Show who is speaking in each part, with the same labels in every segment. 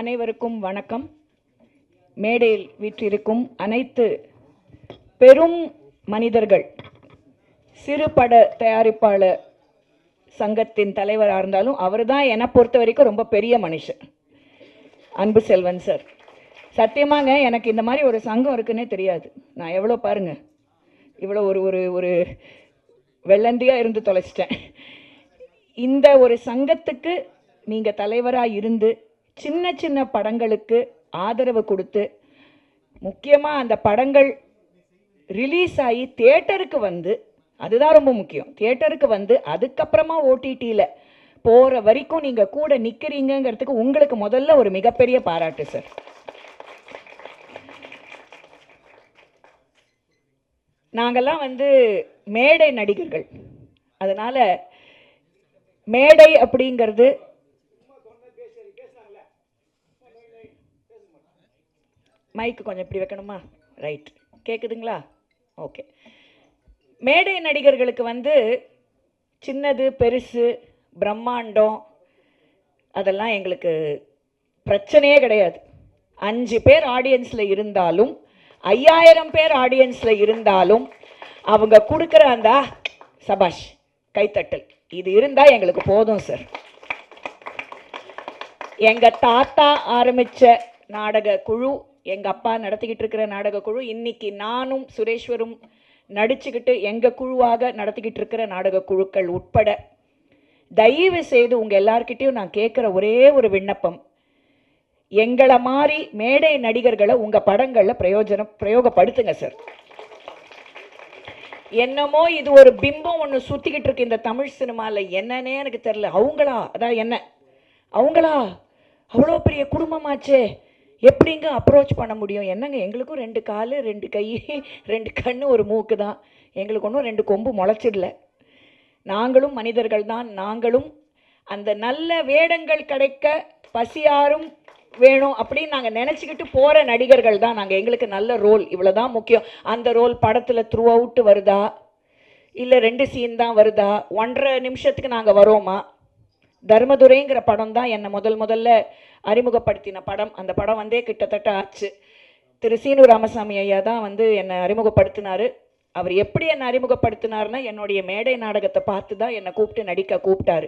Speaker 1: அனைவருக்கும் வணக்கம். மேடையில் வீற்றிருக்கும் அனைத்து பெரும் மனிதர்கள், சிறு பட தயாரிப்பாளர் சங்கத்தின் தலைவராக இருந்தாலும் அவர் தான் என்னை பொறுத்த வரைக்கும் ரொம்ப பெரிய மனுஷன், அன்பு செல்வன் சார். சத்தியமாங்க எனக்கு இந்த மாதிரி ஒரு சங்கம் இருக்குன்னே தெரியாது. நான் எவ்வளோ பாருங்க, இவ்வளோ ஒரு ஒரு ஒரு வெள்ளந்தியாக இருந்து தொலைச்சிட்டேன். இந்த ஒரு சங்கத்துக்கு நீங்கள் தலைவராக இருந்து சின்ன சின்ன படங்களுக்கு ஆதரவு கொடுத்து, முக்கியமாக அந்த படங்கள் ரிலீஸ் ஆகி தியேட்டருக்கு வந்து, அதுதான் ரொம்ப முக்கியம், தியேட்டருக்கு வந்து அதுக்கப்புறமா ஓடிடியில் போகிற வரைக்கும் நீங்கள் கூட நிற்கிறீங்கிறதுக்கு உங்களுக்கு முதல்ல ஒரு மிகப்பெரிய பாராட்டு சார். நாங்கள்லாம் வந்து மேடை நடிகர்கள், அதனால் மேடை அப்படிங்கிறது மைக்கு கொஞ்சம் இப்படி வைக்கணுமா? ரைட், கேட்குதுங்களா? ஓகே. மேடை நடிகர்களுக்கு வந்து சின்னது பெருசு பிரம்மாண்டம் அதெல்லாம் எங்களுக்கு பிரச்சனையே கிடையாது. 5 பேர் ஆடியன்ஸில் இருந்தாலும் 5000 பேர் ஆடியன்ஸில் இருந்தாலும் அவங்க கொடுக்குற அந்த சபாஷ் கைத்தட்டல் இது இருந்தால் எங்களுக்கு போதும் சார். எங்கள் தாத்தா ஆரம்பித்த நாடக குழு, எங்கள் அப்பா நடத்திக்கிட்டு இருக்கிற நாடக குழு, இன்னைக்கு நானும் சுரேஸ்வரும் நடிச்சுக்கிட்டு எங்கள் குழுவாக நடத்திக்கிட்டு இருக்கிற நாடக குழுக்கள் உட்பட, தயவு செய்து உங்கள் எல்லார்கிட்டையும் நான் கேட்குற ஒரே ஒரு விண்ணப்பம், எங்களை மாதிரி மேடை நடிகர்களை உங்கள் படங்களில் பிரயோகப்படுத்துங்க சார். என்னமோ இது ஒரு பிம்பம் ஒன்று சுற்றிக்கிட்டு இருக்கு இந்த தமிழ் சினிமாவில், என்னன்னே எனக்கு தெரில. அவங்களா, அதான் என்ன அவங்களா, அவ்வளோ பெரிய குடும்பமாச்சே, எப்படிங்க அப்ரோச் பண்ண முடியும்? என்னங்க, எங்களுக்கும் 2 கால் 2 கை 2 கண் 1 மூக்கு தான், எங்களுக்கு ஒன்றும் 2 கொம்பு முளைச்சிடல. நாங்களும் மனிதர்கள் தான். நாங்களும் அந்த நல்ல வேடங்கள் கிடைக்க பசியாரும் வேணும் அப்படின்னு நாங்கள் நினச்சிக்கிட்டு போகிற நடிகர்கள் தான் நாங்கள். எங்களுக்கு நல்ல ரோல் இவ்வளோதான் முக்கியம். அந்த ரோல் படத்தில் த்ரூ அவுட்டு வருதா, இல்லை 2 சீன் தான் வருதா, 1.5 நிமிஷத்துக்கு நாங்கள் வரோமா? தர்மதுரைங்கிற படம் தான் என்னை முதல்ல அறிமுகப்படுத்தின படம். அந்த படம் வந்தே கிட்டத்தட்ட ஆச்சு. திரு சீனு ராமசாமி ஐயா தான் வந்து என்னை அறிமுகப்படுத்தினார். அவர் எப்படி என்னை அறிமுகப்படுத்தினார்னா, என்னுடைய மேடை நாடகத்தை பார்த்து தான் என்னை கூப்பிட்டாரு.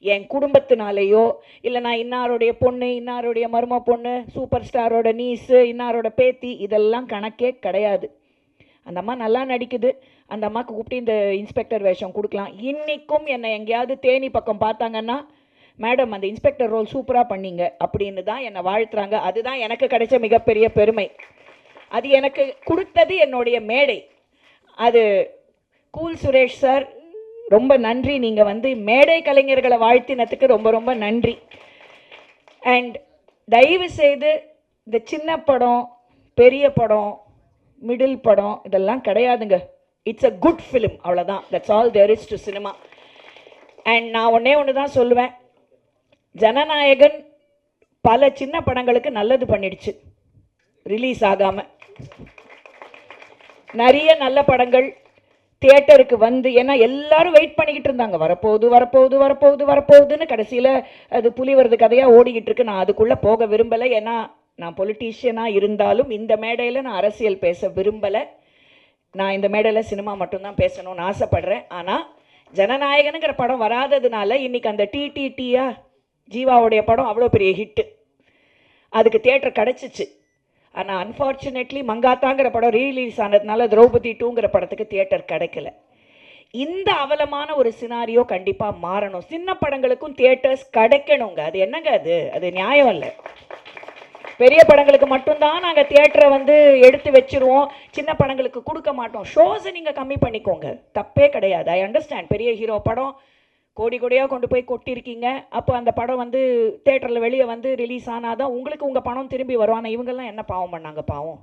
Speaker 1: என் குடும்பத்தினாலேயோ, இல்லை நான் இன்னாருடைய பொண்ணு, இன்னாருடைய மரும பொண்ணு, சூப்பர் ஸ்டாரோட நீஸு, இன்னாரோட பேத்தி, இதெல்லாம் கணக்கே கிடையாது. அந்த அம்மா நல்லா நடிக்குது, அந்த அம்மாவுக்கு கூப்பிட்டு இந்த இன்ஸ்பெக்டர் வேஷம் கொடுக்கலாம். இன்றைக்கும் என்னை எங்கேயாவது தேனி பக்கம் பார்த்தாங்கன்னா, மேடம் அந்த இன்ஸ்பெக்டர் ரோல் சூப்பராக பண்ணீங்க அப்படின்னு தான் என்னை வாழ்த்துறாங்க. அதுதான் எனக்கு கிடைச்ச மிகப்பெரிய பெருமை. அது எனக்கு கொடுத்தது என்னுடைய மேடை. அது கூல் சுரேஷ் சார், ரொம்ப நன்றி. நீங்கள் வந்து மேடை கலைஞர்களை வாழ்த்தினத்துக்கு ரொம்ப ரொம்ப நன்றி. அண்ட் தயவு செய்து இந்த சின்ன படம், பெரிய படம், மிடில் படம் இதெல்லாம் கிடையாதுங்க. இட்ஸ் அ குட் ஃபிலிம், அவ்வளோதான். That's all there is to cinema. And நான் ஒன்று தான் சொல்லுவேன், ஜனநாயகன் பல சின்ன படங்களுக்கு நல்லது பண்ணிடுச்சு ரிலீஸ் ஆகாமல். நிறைய நல்ல படங்கள் தியேட்டருக்கு வந்து, ஏன்னா எல்லாரும் வெயிட் பண்ணிக்கிட்டு இருந்தாங்க, வரப்போகுதுன்னு. கடைசியில் அது புலி வருது கதையாக ஓடிக்கிட்டு இருக்கு. நான் அதுக்குள்ளே போக விரும்பலை. ஏன்னா நான் பொலிட்டீஷியனாக இருந்தாலும் இந்த மேடையில் நான் அரசியல் பேச விரும்பலை. நான் இந்த மேடையில் சினிமா மட்டும்தான் பேசணும்னு ஆசைப்படுறேன். ஆனால் ஜனநாயகனுங்கிற படம் வராததுனால இன்றைக்கி அந்த டிடிடியா ஜீவாவுடைய படம் அவ்வளோ பெரிய ஹிட்டு, அதுக்கு தியேட்டர் கிடச்சிச்சு. ஆனால் அன்ஃபார்ச்சுனேட்லி மங்காத்தாங்கிற படம் ரீலீஸ் ஆனதுனால திரௌபதி 2ங்கிற படத்துக்கு தியேட்டர் கிடைக்கல. இந்த அவலமான ஒரு சினாரியோ கண்டிப்பாக மாறணும். சின்ன படங்களுக்கும் தியேட்டர்ஸ் கிடைக்கணுங்க. அது என்னங்க, அது நியாயம் இல்லை. பெரிய படங்களுக்கு மட்டும்தான் நாங்கள் தியேட்டரை வந்து எடுத்து வச்சுருவோம், சின்ன படங்களுக்கு கொடுக்க மாட்டோம். ஷோஸை நீங்கள் கம்மி பண்ணிக்கோங்க, தப்பே கிடையாது. ஐ அண்டர்ஸ்டாண்ட், பெரிய ஹீரோ படம் கோடியாக கொண்டு போய் கொட்டியிருக்கீங்க. அப்போ அந்த படம் வந்து தியேட்டரில் வெளியே வந்து ரிலீஸ் ஆனால் தான் உங்களுக்கு உங்கள் பணம் திரும்பி வரும். ஆனால் இவங்கெல்லாம் என்ன பாவம் பண்ணாங்க? பாவம்,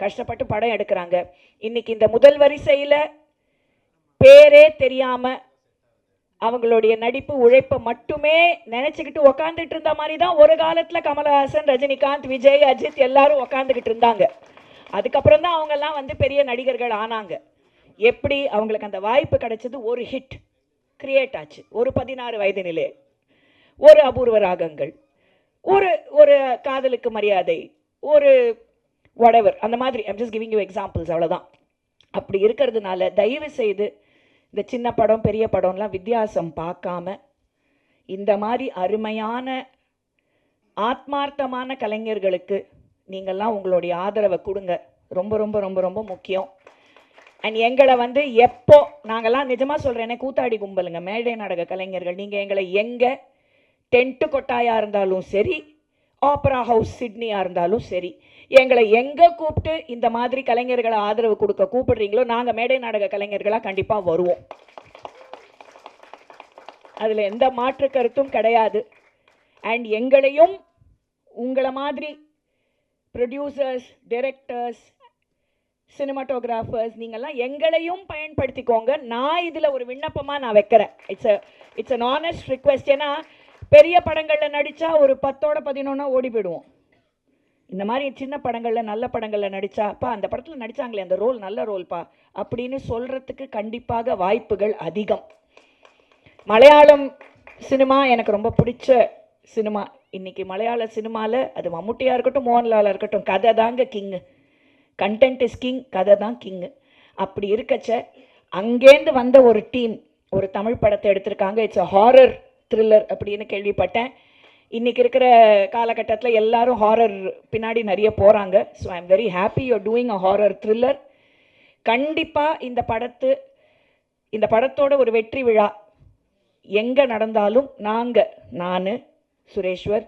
Speaker 1: கஷ்டப்பட்டு படம் எடுக்கிறாங்க. இன்றைக்கி இந்த முதல் வரிசையில் பேரே தெரியாமல் அவங்களுடைய நடிப்பு உழைப்பை மட்டுமே நினச்சிக்கிட்டு உக்காந்துட்டு இருந்த மாதிரி தான் ஒரு காலத்தில் கமலஹாசன், ரஜினிகாந்த், விஜய், அஜித் எல்லாரும் உக்காந்துக்கிட்டு இருந்தாங்க. அதுக்கப்புறம் தான் அவங்கெல்லாம் வந்து பெரிய நடிகர்கள் ஆனாங்க. எப்படி அவங்களுக்கு அந்த வாய்ப்பு கிடைச்சது? ஒரு ஹிட் கிரியேட் ஆச்சு. ஒரு 16 வயது நிலை, ஒரு அபூர்வ ராகங்கள், ஒரு ஒரு காதலுக்கு மரியாதை, ஒரு whatever அந்த மாதிரி. I'm just giving you examples, அவ்வளோதான். அப்படி இருக்கிறதுனால தயவு செய்து இந்த சின்ன படம் பெரிய படம்லாம் வித்தியாசம் பார்க்காம இந்த மாதிரி அருமையான ஆத்மார்த்தமான கலைஞர்களுக்கு நீங்கள்லாம் உங்களுடைய ஆதரவை கொடுங்க. ரொம்ப ரொம்ப ரொம்ப ரொம்ப முக்கியம். அண்ட் எங்களை வந்து எப்போ நாங்கள்லாம் நிஜமாக சொல்கிறேனே கூத்தாடி கும்பலுங்க, மேடை நாடக கலைஞர்கள். நீங்கள் எங்களை எங்கே டென்ட்டு கொட்டாயாக இருந்தாலும் சரி, ஆப்பரா ஹவுஸ் சிட்னியாக இருந்தாலும் சரி, எங்களை எங்கே கூப்பிட்டு இந்த மாதிரி கலைஞர்களை ஆதரவு கொடுக்க கூப்பிடுறீங்களோ நாங்கள் மேடை நாடக கலைஞர்களாக கண்டிப்பாக வருவோம். அதில் எந்த மாற்று கருத்தும் கிடையாது. அண்ட் எங்களையும் உங்களை மாதிரி ப்ரொடியூசர்ஸ், டைரக்டர்ஸ், சினிமாட்டோகிராஃபர்ஸ் நீங்கள்லாம் எங்களையும் பயன்படுத்திக்கோங்க. நான் இதில் ஒரு விண்ணப்பமாக நான் வைக்கிறேன். It's an honest request. ஏன்னா பெரிய படங்களில் நடித்தா ஒரு 10ஓட 11 ஓடி போயிடுவோம். இந்த மாதிரி சின்ன படங்களில் நல்ல படங்களில் நடித்தாப்பா அந்த படத்தில் நடித்தாங்களே அந்த ரோல் நல்ல ரோல்ப்பா அப்படின்னு சொல்கிறதுக்கு கண்டிப்பாக வாய்ப்புகள் அதிகம். மலையாளம் சினிமா எனக்கு ரொம்ப பிடிச்ச சினிமா. இன்றைக்கி மலையாள சினிமாவில் அது மம்முட்டியாக இருக்கட்டும், மோகன்லாலாக இருக்கட்டும், கதை தாங்க கிங்கு. கண்டென்ட் இஸ் கிங், கதை தான் கிங்கு. அப்படி இருக்கச்ச அங்கேருந்து வந்த ஒரு டீம் ஒரு தமிழ் படத்தை எடுத்திருக்காங்க. இட்ஸ் அ ஹாரர் த்ரில்லர் அப்படின்னு கேள்விப்பட்டேன். இன்றைக்கி இருக்கிற காலகட்டத்தில் எல்லாரும் ஹாரர் பின்னாடி நிறைய போகிறாங்க. So I am very happy you are doing a horror thriller. கண்டிப்பாக இந்த படத்தோட ஒரு வெற்றி விழா எங்கே நடந்தாலும் நான் சுரேஷ்வர்,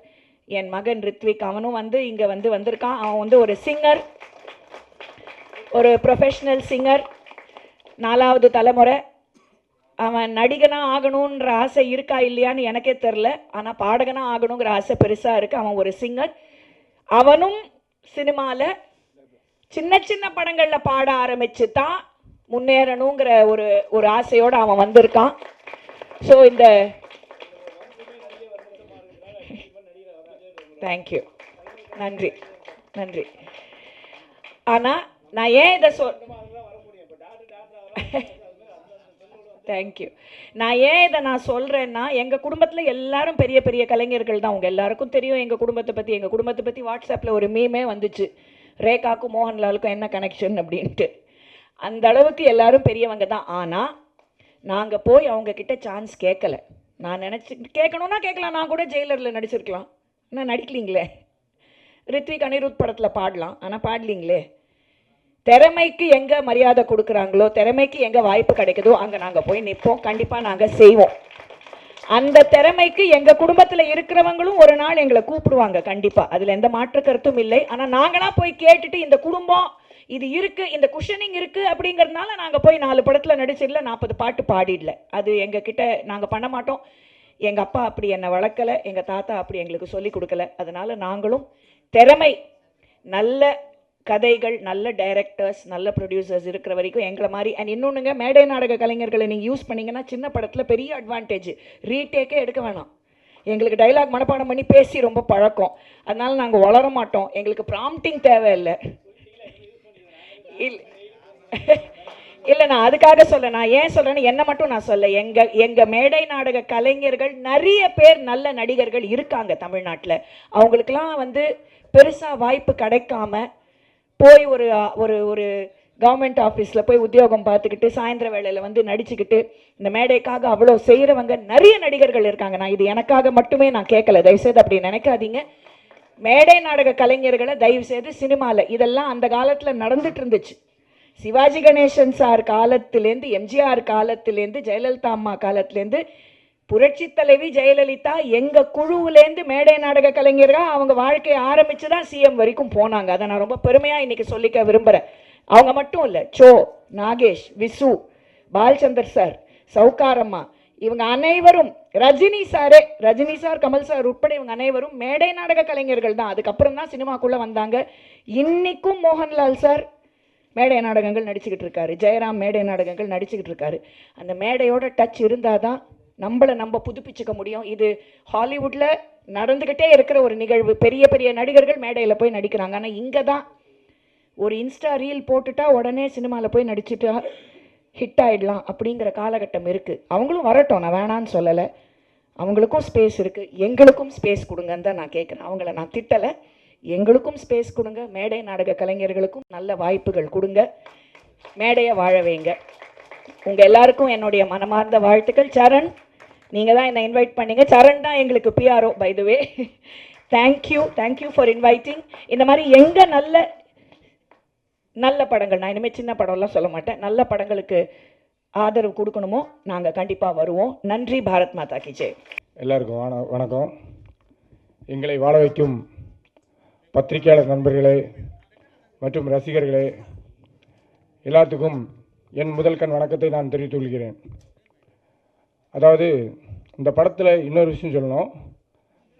Speaker 1: என் மகன் ரித்விக், அவனும் வந்து இங்கே வந்திருக்கான். அவன் வந்து ஒரு சிங்கர், ஒரு ப்ரொஃபஷ்னல் சிங்கர், 4வது தலைமுறை. அவன் நடிகனாக ஆகணுன்ற ஆசை இருக்கா இல்லையான்னு எனக்கே தெரில. ஆனால் பாடகனாக ஆகணுங்கிற ஆசை பெருசாக இருக்குது. அவன் ஒரு சிங்கர். அவனும் சினிமாவில் சின்ன சின்ன படங்களில் பாட ஆரம்பித்து தான் முன்னேறணுங்கிற ஒரு ஆசையோடு அவன் வந்திருக்கான். ஸோ இந்த தேங்க்யூ, நன்றி நன்றி. ஆனால் நான் ஏன் இதை தேங்க்யூ. நான் ஏன் இதை சொல்கிறேன்னா, எங்கள் குடும்பத்தில் எல்லாரும் பெரிய பெரிய கலைஞர்கள் தான். உங்கள் எல்லாருக்கும் தெரியும் எங்கள் குடும்பத்தை பற்றி வாட்ஸ்அப்பில் ஒரு மீமே வந்துச்சு, ரேகாக்கும் மோகன்லாலுக்கும் என்ன கனெக்ஷன் அப்படின்ட்டு. அந்த அளவுக்கு எல்லாரும் பெரியவங்க தான். ஆனால் நாங்கள் போய் அவங்கக்கிட்ட சான்ஸ் கேட்கல. நான் கேட்கணுன்னா கேட்கலாம். நான் கூட ஜெயிலரில் நடிச்சிருக்கலாம், ஆனால் நடிக்கலீங்களே. ரித்விக் அனிருத் படத்தில் பாடலாம், ஆனால் பாடலீங்களே. திறமைக்கு எங்கே மரியாதை கொடுக்குறாங்களோ, திறமைக்கு எங்கே வாய்ப்பு கிடைக்குதோ அங்கே நாங்கள் போய் நிற்போம். கண்டிப்பாக நாங்கள் செய்வோம். அந்த திறமைக்கு எங்கள் குடும்பத்தில் இருக்கிறவங்களும் ஒரு நாள் எங்களை கூப்பிடுவாங்க கண்டிப்பாக. அதில் எந்த மாற்று கருத்தும் இல்லை. ஆனால் நாங்களாம் போய் கேட்டுட்டு இந்த குடும்பம் இது இருக்குது, இந்த குஷனிங் இருக்குது அப்படிங்கிறதுனால நாங்கள் போய் 4 படத்தில் நடிச்சிடல, 40 பாட்டு பாடிடல. அது எங்ககிட்ட நாங்கள் பண்ண மாட்டோம். எங்கள் அப்பா அப்படி என்னை வளர்க்கலை, எங்கள் தாத்தா அப்படி எங்களுக்கு சொல்லி கொடுக்கல. அதனால் நாங்களும் திறமை, நல்ல கதைகள், நல்ல டைரக்டர்ஸ், நல்ல ப்ரொடியூசர்ஸ் இருக்கிற வரைக்கும் எங்களை மாதிரி. அண்ட் இன்னொன்றுங்க, மேடை நாடக கலைஞர்களை நீங்கள் யூஸ் பண்ணிங்கன்னா சின்ன படத்தில் பெரிய அட்வான்டேஜ், ரீடேக்கே எடுக்க வேணாம். எங்களுக்கு டைலாக் மனப்பாடம் பண்ணி பேசி ரொம்ப பழக்கம். அதனால் நாங்கள் வளர மாட்டோம். எங்களுக்கு ப்ராம்ப்டிங் தேவையில்லை. இல்லை, நான் அதுக்காக சொல்ல, நான் ஏன் சொல்கிறேன்னு என்னை மட்டும் நான் சொல்ல, எங்கள் மேடை நாடக கலைஞர்கள் நிறைய பேர் நல்ல நடிகர்கள் இருக்காங்க தமிழ்நாட்டில். அவங்களுக்கெல்லாம் பெருசாக வாய்ப்பு கிடைக்காம போய் ஒரு ஒரு கவர்மெண்ட் ஆஃபீஸில் போய் உத்தியோகம் பார்த்துக்கிட்டு சாயந்தர வேளையில் நடிச்சுக்கிட்டு இந்த மேடைக்காக அவ்வளோ செய்கிறவங்க நிறைய நடிகர்கள் இருக்காங்க. நான் இது எனக்காக மட்டுமே நான் கேட்கல, தயவுசெய்து அப்படி நினைக்காதீங்க. மேடை நாடக கலைஞர்களை தயவுசெய்து சினிமாவில் இதெல்லாம் அந்த காலத்தில் நடந்துட்டு இருந்துச்சு. சிவாஜி கணேசன் சார் காலத்திலேருந்து, எம்ஜிஆர் காலத்திலேருந்து, ஜெயலலிதா அம்மா காலத்திலேருந்து, புரட்சி தலைவி ஜெயலலிதா எங்கள் குழுவிலேருந்து மேடை நாடக கலைஞர்கள் அவங்க வாழ்க்கையை ஆரம்பித்து தான் சிஎம் வரைக்கும் போனாங்க. அதை நான் ரொம்ப பெருமையாக இன்றைக்கி சொல்லிக்க விரும்புகிறேன். அவங்க மட்டும் இல்லை, சோ, நாகேஷ், விசு, பாலச்சந்தர் சார், சவுகாரம்மா, இவங்க அனைவரும், ரஜினி சார், கமல் சார் உட்பட இவங்க அனைவரும் மேடை நாடக கலைஞர்கள் தான். அதுக்கப்புறம் தான் சினிமாக்குள்ளே வந்தாங்க. இன்றைக்கும் மோகன்லால் சார் மேடை நாடகங்கள் நடிச்சுக்கிட்டு இருக்காரு, ஜெயராம் மேடை நாடகங்கள் நடிச்சுக்கிட்டு இருக்காரு. அந்த மேடையோட டச் இருந்தால் தான் நம்ம புதுப்பிச்சுக்க முடியும். இது ஹாலிவுட்டில் நடந்துக்கிட்டே இருக்கிற ஒரு நிகழ்வு. பெரிய பெரிய நடிகர்கள் மேடையில் போய் நடிக்கிறாங்க. ஆனால் இங்கே தான் ஒரு இன்ஸ்டா ரீல் போட்டுட்டா உடனே சினிமாவில் போய் நடிச்சுட்டா ஹிட் ஆகிடலாம் அப்படிங்கிற காலகட்டம் இருக்குது. அவங்களும் வரட்டும், நான் வேணான்னு சொல்லலை. அவங்களுக்கும் ஸ்பேஸ் இருக்குது, எங்களுக்கும் ஸ்பேஸ் கொடுங்கன்னு தான் நான் கேட்குறேன். அவங்கள நான் திட்டலை, எங்களுக்கும் ஸ்பேஸ் கொடுங்க. மேடை நாடக கலைஞர்களுக்கும் நல்ல வாய்ப்புகள் கொடுங்க, மேடையை வாழ வைங்க. உங்கள் எல்லாருக்கும் என்னுடைய மனமார்ந்த வாழ்த்துக்கள். சரண், நீங்கள் தான் என்னை இன்வைட் பண்ணீங்க. சரண் தான் எங்களுக்கு PRO by the way. Thank you for inviting. இந்த மாதிரி எங்கே நல்ல படங்கள், நான் இனிமேல் சின்ன படம்லாம் சொல்ல மாட்டேன், நல்ல படங்களுக்கு ஆதரவு கொடுக்கணுமோ நாங்கள் கண்டிப்பாக வருவோம். நன்றி. பாரத் மாதா கி ஜெய்.
Speaker 2: எல்லாருக்கும் வணக்கம். எங்களை வாழ வைக்கும் பத்திரிகையாளர் நண்பர்களே மற்றும் ரசிகர்களே எல்லாத்துக்கும் என் முதல் கண் வணக்கத்தை நான் தெரிவித்துக் கொள்கிறேன். அதாவது இந்த படத்தில் இன்னொரு விஷயம் சொல்லணும்.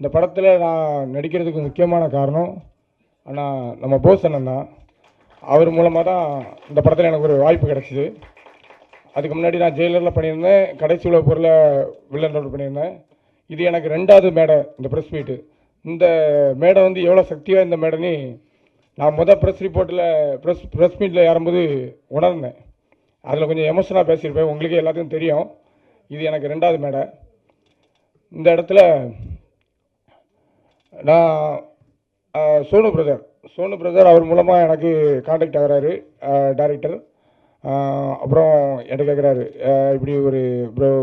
Speaker 2: இந்த படத்தில் நான் நடிக்கிறதுக்கு முக்கியமான காரணம் ஆனால் நம்ம போஸ் அண்ணன் தான். அவர் மூலமாக தான் இந்த படத்தில் எனக்கு ஒரு வாய்ப்பு கிடச்சிது. அதுக்கு முன்னாடி நான் ஜெயிலரில் பண்ணியிருந்தேன், கடைசி உள்ள பொருளை வில்லன் ரோல் பண்ணியிருந்தேன். இது எனக்கு 2வது மேடை இந்த ப்ரெஸ் மீட்டு. இந்த மேடை வந்து எவ்வளோ சக்தியாக இந்த மேடைன்னு நான் ப்ரெஸ் ரிப்போர்ட்டில் ப்ரெஸ் மீட்டில் ஏறும்போது உணர்ந்தேன். அதில் கொஞ்சம் எமோஷனாக பேசியிருப்பேன், உங்களுக்கே எல்லாத்துக்கும் தெரியும். இது எனக்கு 2வது மேடை. இந்த இடத்துல நான் சோனு பிரதர் அவர் மூலமாக எனக்கு காண்டாக்ட் ஆகிறாரு டைரக்டர். அப்புறம் என்கிட்ட கேட்குறாரு, இப்படி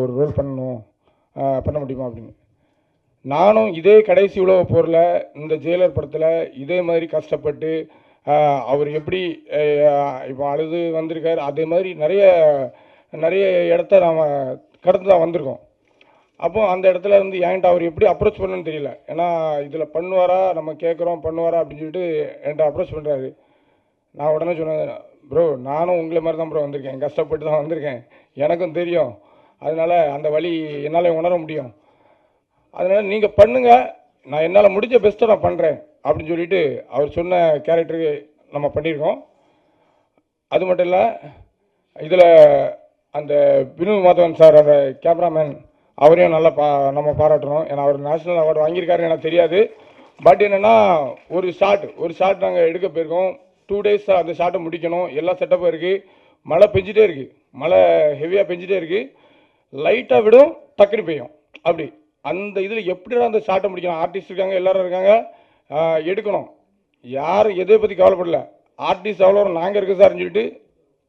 Speaker 2: ஒரு ரோல் பண்ண முடியுமா அப்படின்னு. நானும் இதே கடைசி உலக போரில் இந்த ஜெயிலர் படத்தில் இதே மாதிரி கஷ்டப்பட்டு அவர் எப்படி இப்போ அழுது வந்திருக்காரு, அதே மாதிரி நிறைய இடத்த நாம் கடந்து தான் வந்திருக்கோம். அப்போ அந்த இடத்துல வந்து என்கிட்ட அவர் எப்படி அப்ரோச் பண்ணணும்னு தெரியல. ஏன்னா இதில் பண்ணுவாரா, நம்ம கேட்குறோம் பண்ணுவாரா அப்படின்னு சொல்லிட்டு என்கிட்ட அப்ரோச் பண்ணுறாரு. நான் உடனே சொன்னேன், ப்ரோ நானும் உங்களை மாதிரி தான் ப்ரோ வந்திருக்கேன், கஷ்டப்பட்டு தான் வந்திருக்கேன், எனக்கும் தெரியும், அதனால் அந்த வழி என்னால் உணர முடியும், அதனால் நீங்கள் பண்ணுங்கள், நான் என்னால் முடிஞ்ச பெஸ்ட்டை நான் பண்ணுறேன் அப்படின்னு சொல்லிட்டு அவர் சொன்ன கேரக்டருக்கு நம்ம பண்ணியிருக்கோம். அது மட்டும் இல்லை, இதில் அந்த வினு மாதவன் சார், அந்த கேமராமேன், அவரையும் நல்லா நம்ம பாராட்டணும். ஏன்னா அவர் நேஷ்னல் அவார்டு வாங்கியிருக்காருன்னு எனக்கு தெரியாது. பட் என்னென்னா ஒரு ஷாட் நாங்கள் எடுக்க போயிருக்கோம். 2 days அந்த ஷாட்டை முடிக்கணும். எல்லா செட்டப்பும் இருக்குது. மழை பெஞ்சிட்டே இருக்குது, மழை ஹெவியாக பெஞ்சிட்டே இருக்குது. லைட்டாக விடும், டக்குனு பெய்யும். அப்படி அந்த இதில் எப்படிடா அந்த ஷாட்டை முடிக்கணும். ஆர்டிஸ்ட் இருக்காங்க, எல்லோரும் இருக்காங்க, எடுக்கணும். யாரும் எதை பற்றி கவலைப்படல. ஆர்டிஸ்ட் அவ்வளோ நாங்கள் இருக்க சார்னு சொல்லிட்டு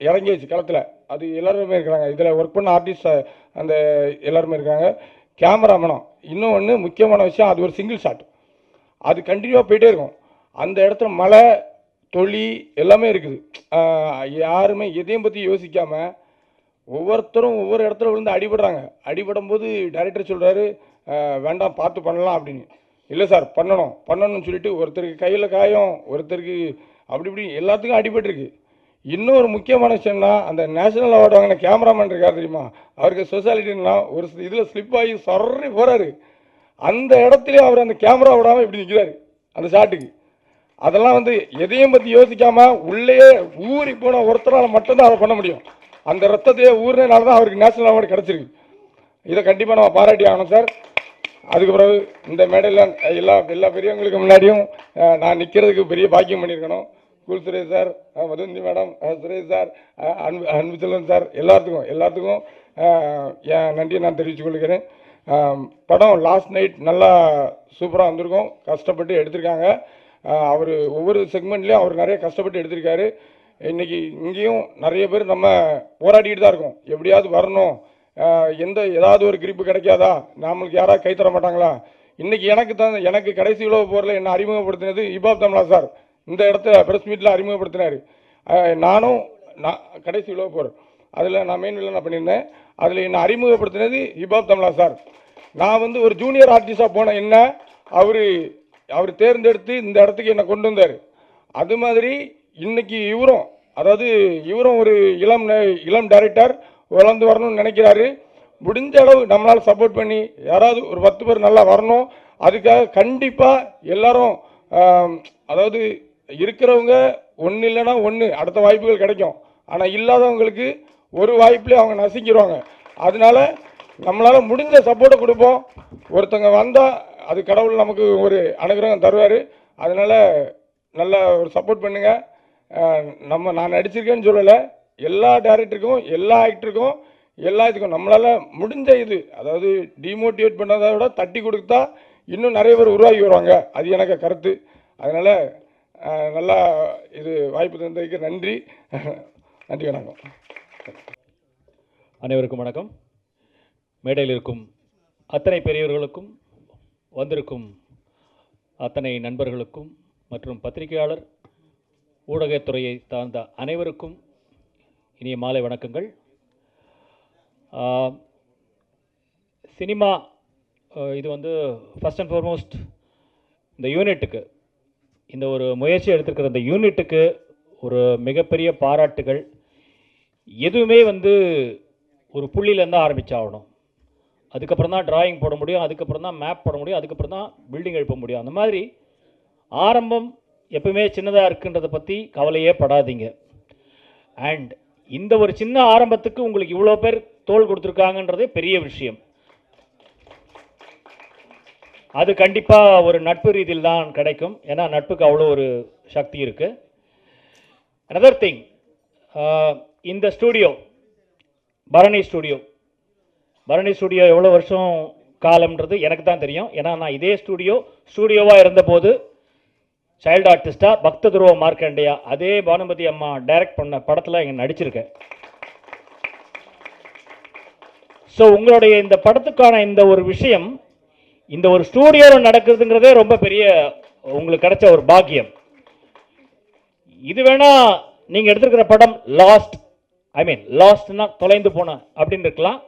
Speaker 2: இறங்கியாச்சு களத்தில். அது எல்லாருமே இருக்கிறாங்க, இதில் ஒர்க் பண்ண ஆர்டிஸ்ட் அந்த எல்லாருமே இருக்காங்க. கேமராமேனும் இன்னொன்று முக்கியமான விஷயம், அது ஒரு சிங்கிள் ஷாட், அது கண்டினியூவாக போயிட்டே இருக்கும். அந்த இடத்துல மழை தொழில் எல்லாமே இருக்குது. யாருமே எதையும் பற்றி யோசிக்காமல் ஒவ்வொருத்தரும் ஒவ்வொரு இடத்துல விழுந்து அடிபடும் போது டைரக்டர் சொல்கிறாரு, வேண்டாம் பார்த்து பண்ணலாம் அப்படின்னு. இல்லை சார் பண்ணணும்னு சொல்லிட்டு ஒருத்தருக்கு கையில் காயம், ஒருத்தருக்கு அப்படி இப்படி எல்லாத்துக்கும் அடிபட்டுருக்கு. இன்னொரு முக்கியமான விஷயம்னா, அந்த நேஷனல் அவார்டு வாங்கின கேமராமேன் இருக்கார் தெரியுமா, அவருக்கு ஸ்பெஷாலிட்டின்னா ஒரு இதில் ஸ்லிப் ஆகி சொர்றி போகிறாரு. அந்த இடத்துலேயே அவர் அந்த கேமரா விடாமல் இப்படி நிற்கிறாரு அந்த ஷாட்டுக்கு. அதெல்லாம் வந்து எதையும் பற்றி யோசிக்காமல் உள்ளே ஊறி போன ஒருத்தரால் மட்டும்தான் அதை பண்ண முடியும். அந்த ரத்தத்தையே ஊறினால தான் அவருக்கு நேஷனல் அவார்டு கிடச்சிருக்கு. இதை கண்டிப்பாக நம்ம பாராட்டி ஆகணும் சார். அதுக்கு பிறகு இந்த மேடையில் எல்லா பெரியவங்களுக்கு முன்னாடியும் நான் நிற்கிறதுக்கு பெரிய பாக்கியம் பண்ணியிருக்கணும். Kul Suresh sir, Madhunthi madam, Suresh sir, Anbu Selvan sir, எல்லாத்துக்கும் என் நன்றியை நான் தெரிவித்துக் கொள்கிறேன். படம் லாஸ்ட் நைட் நல்லா சூப்பராக வந்திருக்கோம். கஷ்டப்பட்டு எடுத்திருக்காங்க. அவர் ஒவ்வொரு செக்மெண்ட்லேயும் அவர் நிறைய கஷ்டப்பட்டு எடுத்திருக்காரு. இன்றைக்கி இங்கேயும் நிறைய பேர் நம்ம போராடிக்கிட்டு தான் இருக்கோம், எப்படியாவது வரணும், ஏதாவது ஒரு கிரிப்பு கிடைக்காதா, நம்மளுக்கு யாராவது கை தர மாட்டாங்களா. இன்றைக்கி எனக்கு கடைசி உலக போரில் என்னை அறிமுகப்படுத்தினது ஹிப்ஹாப் தமிழா சார். இந்த இடத்துல ப்ரெஸ் மீட்டில் அறிமுகப்படுத்தினார். நான் கடைசி உலக போர் அதில் நான் மெயின் வில்லனாக பண்ணியிருந்தேன். அதில் என்னை அறிமுகப்படுத்தினது ஹிப்ஹாப் தமிழா சார். நான் வந்து ஒரு ஜூனியர் ஆர்டிஸ்டாக போனேன், என்ன அவர் தேர்ந்தெடுத்து இந்த இடத்துக்கு என்னை கொண்டு வந்தார். அது மாதிரி இன்னைக்கு இவரும் ஒரு இளம் டைரக்டர் வளர்ந்து வரணும்னு நினைக்கிறாரு. முடிஞ்ச அளவு நம்மளால் சப்போர்ட் பண்ணி யாராவது ஒரு 10 பேர் நல்லா வரணும். அதுக்காக கண்டிப்பாக எல்லாரும், அதாவது இருக்கிறவங்க ஒன்று இல்லைன்னா ஒன்று அடுத்த வாய்ப்புகள் கிடைக்கும். ஆனால் இல்லாதவங்களுக்கு ஒரு வாய்ப்புலேயே அவங்க நசுக்கிடுவாங்க. அதனால நம்மளால் முடிஞ்ச சப்போர்ட்டை கொடுப்போம். ஒருத்தங்க வந்தால் அது கடவுள் நமக்கு ஒரு அனுகிரகம் தருவார். அதனால் நல்லா ஒரு சப்போர்ட் பண்ணுங்கள். நான் நடிச்சிருக்கேன்னு சொல்லலை, எல்லா டைரக்டருக்கும் எல்லா ஆக்டருக்கும் எல்லாத்துக்கும் நம்மளால் முடிஞ்ச இது, அதாவது டிமோட்டிவேட் பண்ணதை விட தட்டி கொடுத்தா இன்னும் நிறைய பேர் உருவாகி வருவாங்க. அது எனக்கு கருத்து. அதனால் நல்லா இது வாய்ப்பு தந்ததுக்கு நன்றி. நன்றி, வணக்கம்.
Speaker 3: அனைவருக்கும் வணக்கம். மேடையில் இருக்கும் அத்தனை பெரியவர்களுக்கும், வந்திருக்கும் அத்தனை நண்பர்களுக்கும் மற்றும் பத்திரிகையாளர் ஊடகத்துறையை சார்ந்த அனைவருக்கும் இனிய மாலை வணக்கங்கள். சினிமா இது வந்து ஃபஸ்ட் அண்ட் ஃபார்மோஸ்ட் இந்த யூனிட்டுக்கு, இந்த ஒரு முயற்சி எடுத்திருக்கிற இந்த யூனிட்டுக்கு ஒரு மிகப்பெரிய பாராட்டுகள். எதுவுமே வந்து ஒரு புள்ளியிலேருந்து ஆரம்பிச்சாகணும். அதுக்கப்புறம் தான் டிராயிங் போட முடியும், அதுக்கப்புறம் தான் மேப் போட முடியும், அதுக்கப்புறம் தான் பில்டிங் எழுப்ப முடியும். அந்த மாதிரி ஆரம்பம் எப்பவுமே சின்னதாக இருக்குன்றதை பற்றி கவலையே படாதீங்க. அண்ட் இந்த ஒரு சின்ன ஆரம்பத்துக்கு உங்களுக்கு இவ்வளோ பேர் தோள் கொடுத்துருக்காங்கன்றதே பெரிய விஷயம். அது கண்டிப்பாக ஒரு நட்பு ரீதியில் தான் கிடைக்கும். ஏன்னா நட்புக்கு அவ்வளோ ஒரு சக்தி இருக்குது. அனதர் திங், இந்த ஸ்டூடியோ பரணி ஸ்டூடியோ எவ்வளோ வருஷம் காலம்ன்றது எனக்கு தான் தெரியும். ஏன்னா நான் இதே ஸ்டூடியோவாக இருந்தபோது சைல்டு ஆர்டிஸ்டாக பக்த துருவ மார்க்கண்டியா அதே பானுமதி அம்மா டைரக்ட் பண்ண படத்தில் இங்கே நடிச்சிருக்கேன். ஸோ உங்களுடைய இந்த படத்துக்கான இந்த ஒரு விஷயம் இந்த ஒரு ஸ்டூடியோவில் நடக்குதுங்கிறதே ரொம்ப பெரிய உங்களுக்கு கிடைச்ச ஒரு பாக்கியம். இது வேணா நீங்கள் எடுத்துருக்கிற படம் லாஸ்ட்னா தொலைந்து போன அப்படின்னு இருக்கலாம்,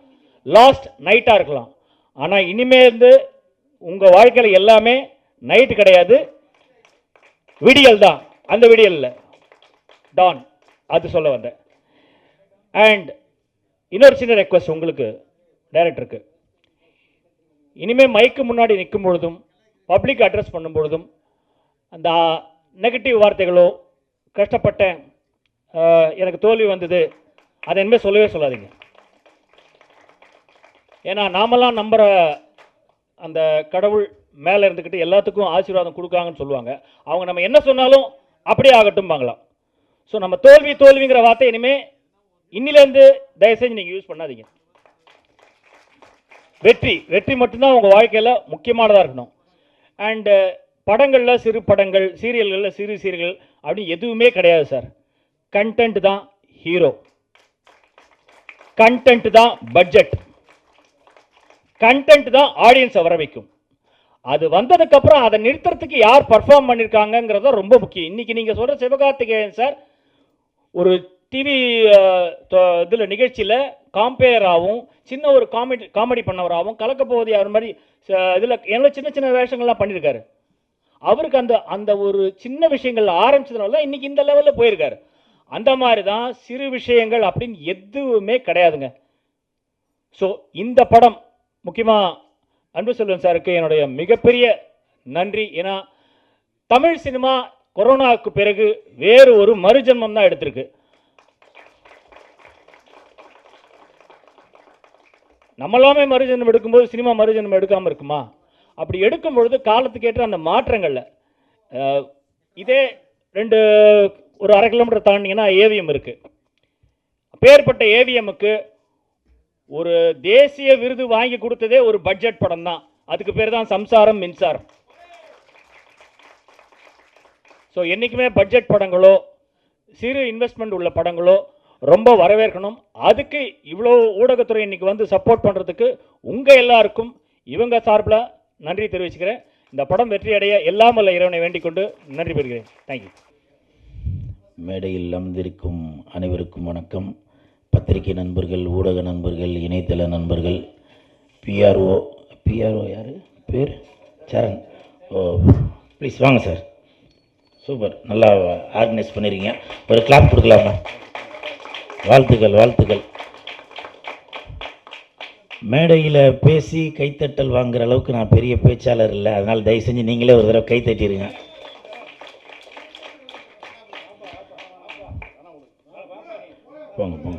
Speaker 3: லாஸ்ட் நைட்டாக இருக்கலாம். ஆனால் இனிமேல் உங்கள் வாழ்க்கையில் எல்லாமே நைட்டு கிடையாது, விடியல் தான். அந்த விடியலில் டான், அது சொல்ல வந்தேன். அண்ட் இன்னொரு சின்ன ரெக்வஸ்ட் உங்களுக்கு டைரக்டருக்கு, இனிமேல் மைக்கு முன்னாடி நிற்கும் பொழுதும் பப்ளிக் அட்ரஸ் பண்ணும் பொழுதும் அந்த நெகட்டிவ் வார்த்தைகளோ, கஷ்டப்பட்டேன், எனக்கு தோல்வி வந்தது, அதை இனிமேல் சொல்லவே சொல்லாதீங்க. ஏன்னா நாமெல்லாம் நம்புகிற அந்த கடவுள் மேலே இருந்துக்கிட்டு எல்லாத்துக்கும் ஆசீர்வாதம் கொடுக்காங்கன்னு சொல்லுவாங்க. அவங்க நம்ம என்ன சொன்னாலும் அப்படியே ஆகட்டும் வாங்கலாம். ஸோ நம்ம தோல்விங்கிற வார்த்தை இனிமேல் இன்னிலேருந்து தயவுசெஞ்சு நீங்கள் யூஸ் பண்ணாதீங்க. வெற்றி மட்டும்தான் உங்கள் வாழ்க்கையில் முக்கியமானதாக இருக்கணும். அண்டு படங்களில் சிறு படங்கள், சீரியல்களில் சிறு சீரியல்கள் அப்படின்னு எதுவுமே கிடையாது சார். கண்டென்ட் தான் ஹீரோ, கண்டென்ட் தான் பட்ஜெட், கண்டென்ட் தான் ஆடியன்ஸை வர வைக்கும். அது வந்ததுக்கப்புறம் அதை நிறுத்துறதுக்கு யார் பர்ஃபார்ம் பண்ணியிருக்காங்கிறத ரொம்ப முக்கியம். இன்றைக்கி நீங்கள் சொல்கிற சிவகார்த்திகேயன் சார் ஒரு டிவி இதில் நிகழ்ச்சியில் காம்பேராகவும் சின்ன ஒரு காமெடி பண்ணவராகவும் கலக்கப்போவதி அவர் மாதிரி இதில் எவ்வளோ சின்ன சின்ன வேஷங்கள்லாம் பண்ணியிருக்காரு. அவருக்கு அந்த ஒரு சின்ன விஷயங்கள் ஆரம்பிச்சதுனால தான் இன்றைக்கி இந்த லெவலில் போயிருக்காரு. அந்த மாதிரி தான் சிறு விஷயங்கள் அப்படின்னு எதுவுமே கிடையாதுங்க. ஸோ இந்த படம் முக்கியமாக அன்பு செல்வன் சாருக்கு என்னுடைய மிகப்பெரிய நன்றி. ஏன்னா தமிழ் சினிமா கொரோனாவுக்கு பிறகு வேறு ஒரு மறுஜன்மம் தான் எடுத்திருக்கு. நம்மளாமே மறுஜன்மம் எடுக்கும்போது சினிமா மறுஜன்மம் எடுக்காமல் இருக்குமா? அப்படி எடுக்கும் பொழுது காலத்துக்கு ஏற்ற அந்த மாற்றங்களில் இதே ஒரு 1/2 கிலோமீட்டர் தாண்டிங்கன்னா ஏவிஎம் இருக்குது. அப்பேற்பட்ட ஏவிஎம்முக்கு ஒரு தேசிய விருது வாங்கி கொடுத்ததே ஒரு பட்ஜெட் படம் தான். அதுக்கு பேர் தான் சம்சாரம் மின்சாரம். ஸோ என்றைக்குமே பட்ஜெட் படங்களோ சிறு இன்வெஸ்ட்மெண்ட் உள்ள படங்களோ ரொம்ப வரவேற்கணும். அதுக்கு இவ்வளோ ஊடகத்துறை இன்னைக்கு வந்து சப்போர்ட் பண்ணுறதுக்கு உங்கள் எல்லாருக்கும் இவங்க சார்பில் நன்றி தெரிவிச்சுக்கிறேன். இந்த படம் வெற்றி அடைய எல்லாம் வல்ல இறைவனை வேண்டிக் கொண்டு நன்றி பெறுகிறேன். தேங்க்யூ.
Speaker 4: மேடையில் அமர்ந்திருக்கும் அனைவருக்கும் வணக்கம். பத்திரிகை நண்பர்கள், ஊடக நண்பர்கள், இணையதள நண்பர்கள், பிஆர்ஓ யார் பேர்? சரண். ப்ளீஸ் வாங்க சார். சூப்பர், நல்லா ஆர்கனைஸ் பண்ணியிருக்கீங்க. ஒரு கிளாப் கொடுக்கலாமா? வாழ்த்துக்கள். மேடையில் பேசி கைத்தட்டல் வாங்குற அளவுக்கு நான் பெரிய பேச்சாளர் இல்லை. அதனால் தயவு செஞ்சு நீங்களே ஒரு தடவை கைத்தட்டிடுங்க. போங்க.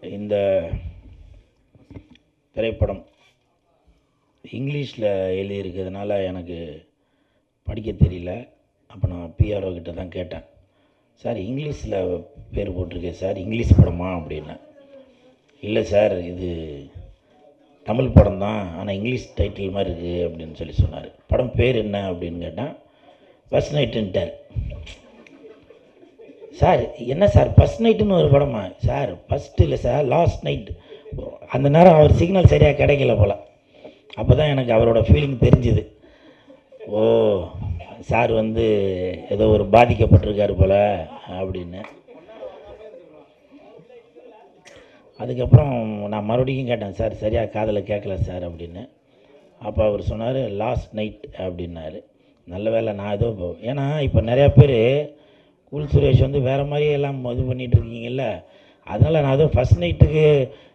Speaker 4: இந்த திரைப்படம் இங்கிலீஷில் எழுதியிருக்கிறதுனால எனக்கு படிக்க தெரியல. அப்போ நான் பிஆர்ஓ கிட்ட தான் கேட்டேன், சார் இங்கிலீஷில் பேர் போட்டிருக்கேன் சார், இங்கிலீஷ் படமா அப்படின்னேன். இல்லை சார் இது தமிழ் படம் தான், ஆனால் இங்கிலீஷ் டைட்டில் மாதிரி இருக்குது அப்படின்னு சொல்லி சொன்னார். படம் பேர் என்ன அப்படின்னு கேட்டேன். ஃபர்ஸ்ட் நைட்டுன்ட்டார். சார் என்ன சார் ஃபர்ஸ்ட் நைட்டுன்னு ஒரு படமா? சார் ஃபஸ்ட்டு இல்லை சார், லாஸ்ட் நைட். அந்த நேரம் அவர் சிக்னல் சரியாக கிடைக்கல போல். அப்போ தான் எனக்கு அவரோட ஃபீலிங் தெரிஞ்சுது. ஓ சார் வந்து ஏதோ ஒரு பாதிக்கப்பட்டிருக்காரு போல் அப்படின்னு. அதுக்கப்புறம் நான் மறுபடியும் கேட்டேன், சார் சரியாக காதில் கேட்கல சார் அப்படின்னு. அப்போ அவர் சொன்னார் லாஸ்ட் நைட் அப்படின்னாரு. நல்ல வேளை நான் ஏதோ ஏன்னா இப்போ நிறையா பேர் கூல் சுரேஷ் வந்து வேறு மாதிரியே எல்லாம் இது பண்ணிகிட்டு இருக்கீங்கல்ல, அதனால் நான் எதுவும் ஃபஸ்ட் நைட்டுக்கு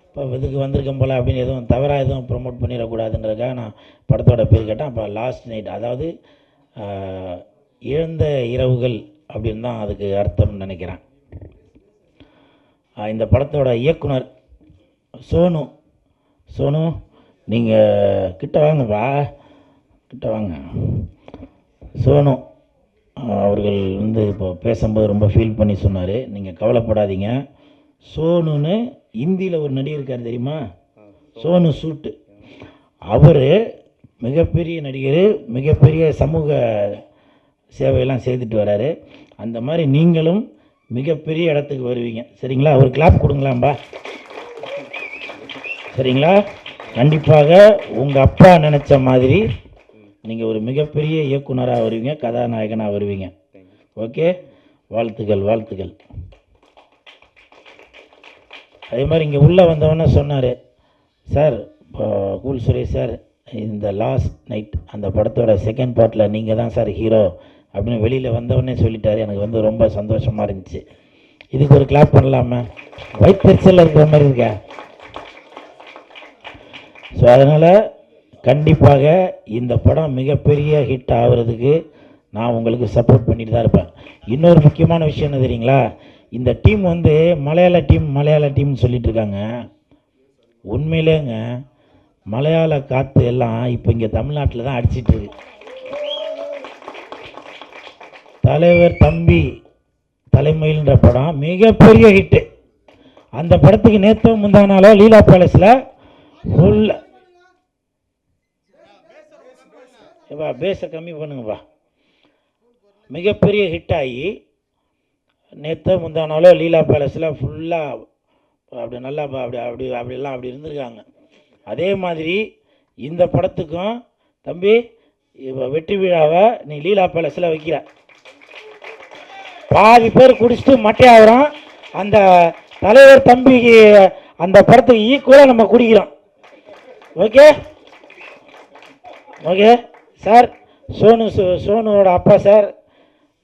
Speaker 4: இப்போ இதுக்கு வந்திருக்கேன் போல் அப்படின்னு எதுவும் தவறாக எதுவும் ப்ரொமோட் பண்ணிடக்கூடாதுன்றதுக்காக நான் படத்தோட பேர் கேட்டேன். அப்போ லாஸ்ட் நைட் அதாவது இழந்த இரவுகள் அப்படின்னு தான் அதுக்கு அர்த்தம்னு நினைக்கிறேன். இந்த படத்தோட இயக்குனர் சோனு நீங்கள் கிட்ட வாங்கப்பா, கிட்ட வாங்க. சோனு அவர்கள் வந்து இப்போ பேசும்போது ரொம்ப ஃபீல் பண்ணி சொன்னார், நீங்கள் கவலைப்படாதீங்க, சோனுன்னு ஹிந்தியில் ஒரு நடிகர் இருக்கார் தெரியுமா, சோனு சூட்டு. அவர் மிகப்பெரிய நடிகர், மிகப்பெரிய சமூக சேவையெல்லாம் செய்துட்டு வராரு. அந்த மாதிரி நீங்களும் மிகப்பெரிய இடத்துக்கு வருவீங்க. சரிங்களா? ஒரு கிளாப் கொடுங்களாம்பா. சரிங்களா? கண்டிப்பாக உங்கள் அப்பா நினச்ச மாதிரி நீங்கள் ஒரு மிகப்பெரிய இயக்குனராக வருவீங்க, கதாநாயகனாக வருவீங்க. ஓகே, வாழ்த்துக்கள் வாழ்த்துக்கள். அதே மாதிரி இங்கே உள்ளே வந்தவொன்னே சொன்னார், சார் கூல் சுரேஷ் சார் இந்த லாஸ்ட் நைட் அந்த படத்தோட செகண்ட் பார்ட்டில் நீங்கள் தான் சார் ஹீரோ அப்படின்னு வெளியில் வந்தவொடனே சொல்லிட்டாரு. எனக்கு வந்து ரொம்ப சந்தோஷமாக இருந்துச்சு. இதுக்கு ஒரு கிளாப் பண்ணலாமா? வயிற்றுச்சல் இருக்கிற மாதிரி இருக்கா? ஸோ அதனால் கண்டிப்பாக இந்த படம் மிகப்பெரிய ஹிட் ஆகிறதுக்கு நான் உங்களுக்கு சப்போர்ட் பண்ணிட்டு தான் இருப்பேன். இன்னொரு முக்கியமான விஷயம் என்ன தெரியுங்களா, இந்த டீம் வந்து மலையாள டீம்னு சொல்லிட்டு இருக்காங்க. உண்மையிலேங்க மலையாள காற்று எல்லாம் இப்போ இங்கே தமிழ்நாட்டில் தான் அடிச்சிட்டு இருக்கு. தலைவர் தம்பி தலைமையில்ன்ற படம் மிகப்பெரிய ஹிட்டு. அந்த படத்துக்கு நேற்று முந்தானாலோ லீலா பேலஸில் ஃபுல் பேஸை கம்மி பண்ணுங்கப்பா, மிகப்பெரிய ஹிட் ஆகி நேற்று முந்தானாலோ லீலா பேலஸில் ஃபுல்லாக அப்படி நல்லா அப்படிலாம் அப்படி இருந்திருக்காங்க. அதே மாதிரி இந்த படத்துக்கும் தம்பி இப்போ வெற்றி விழாவை நீ லீலா பேலஸில் வைக்கிற, பாதி பேர் குடிச்சிட்டு மட்டையாகிறோம். அந்த தலைவர் தம்பிக்கு அந்த படத்துக்கு ஈக்குவலாக நம்ம குடிக்கிறோம். Okay okay sir. சோனுவோட அப்பா சார்,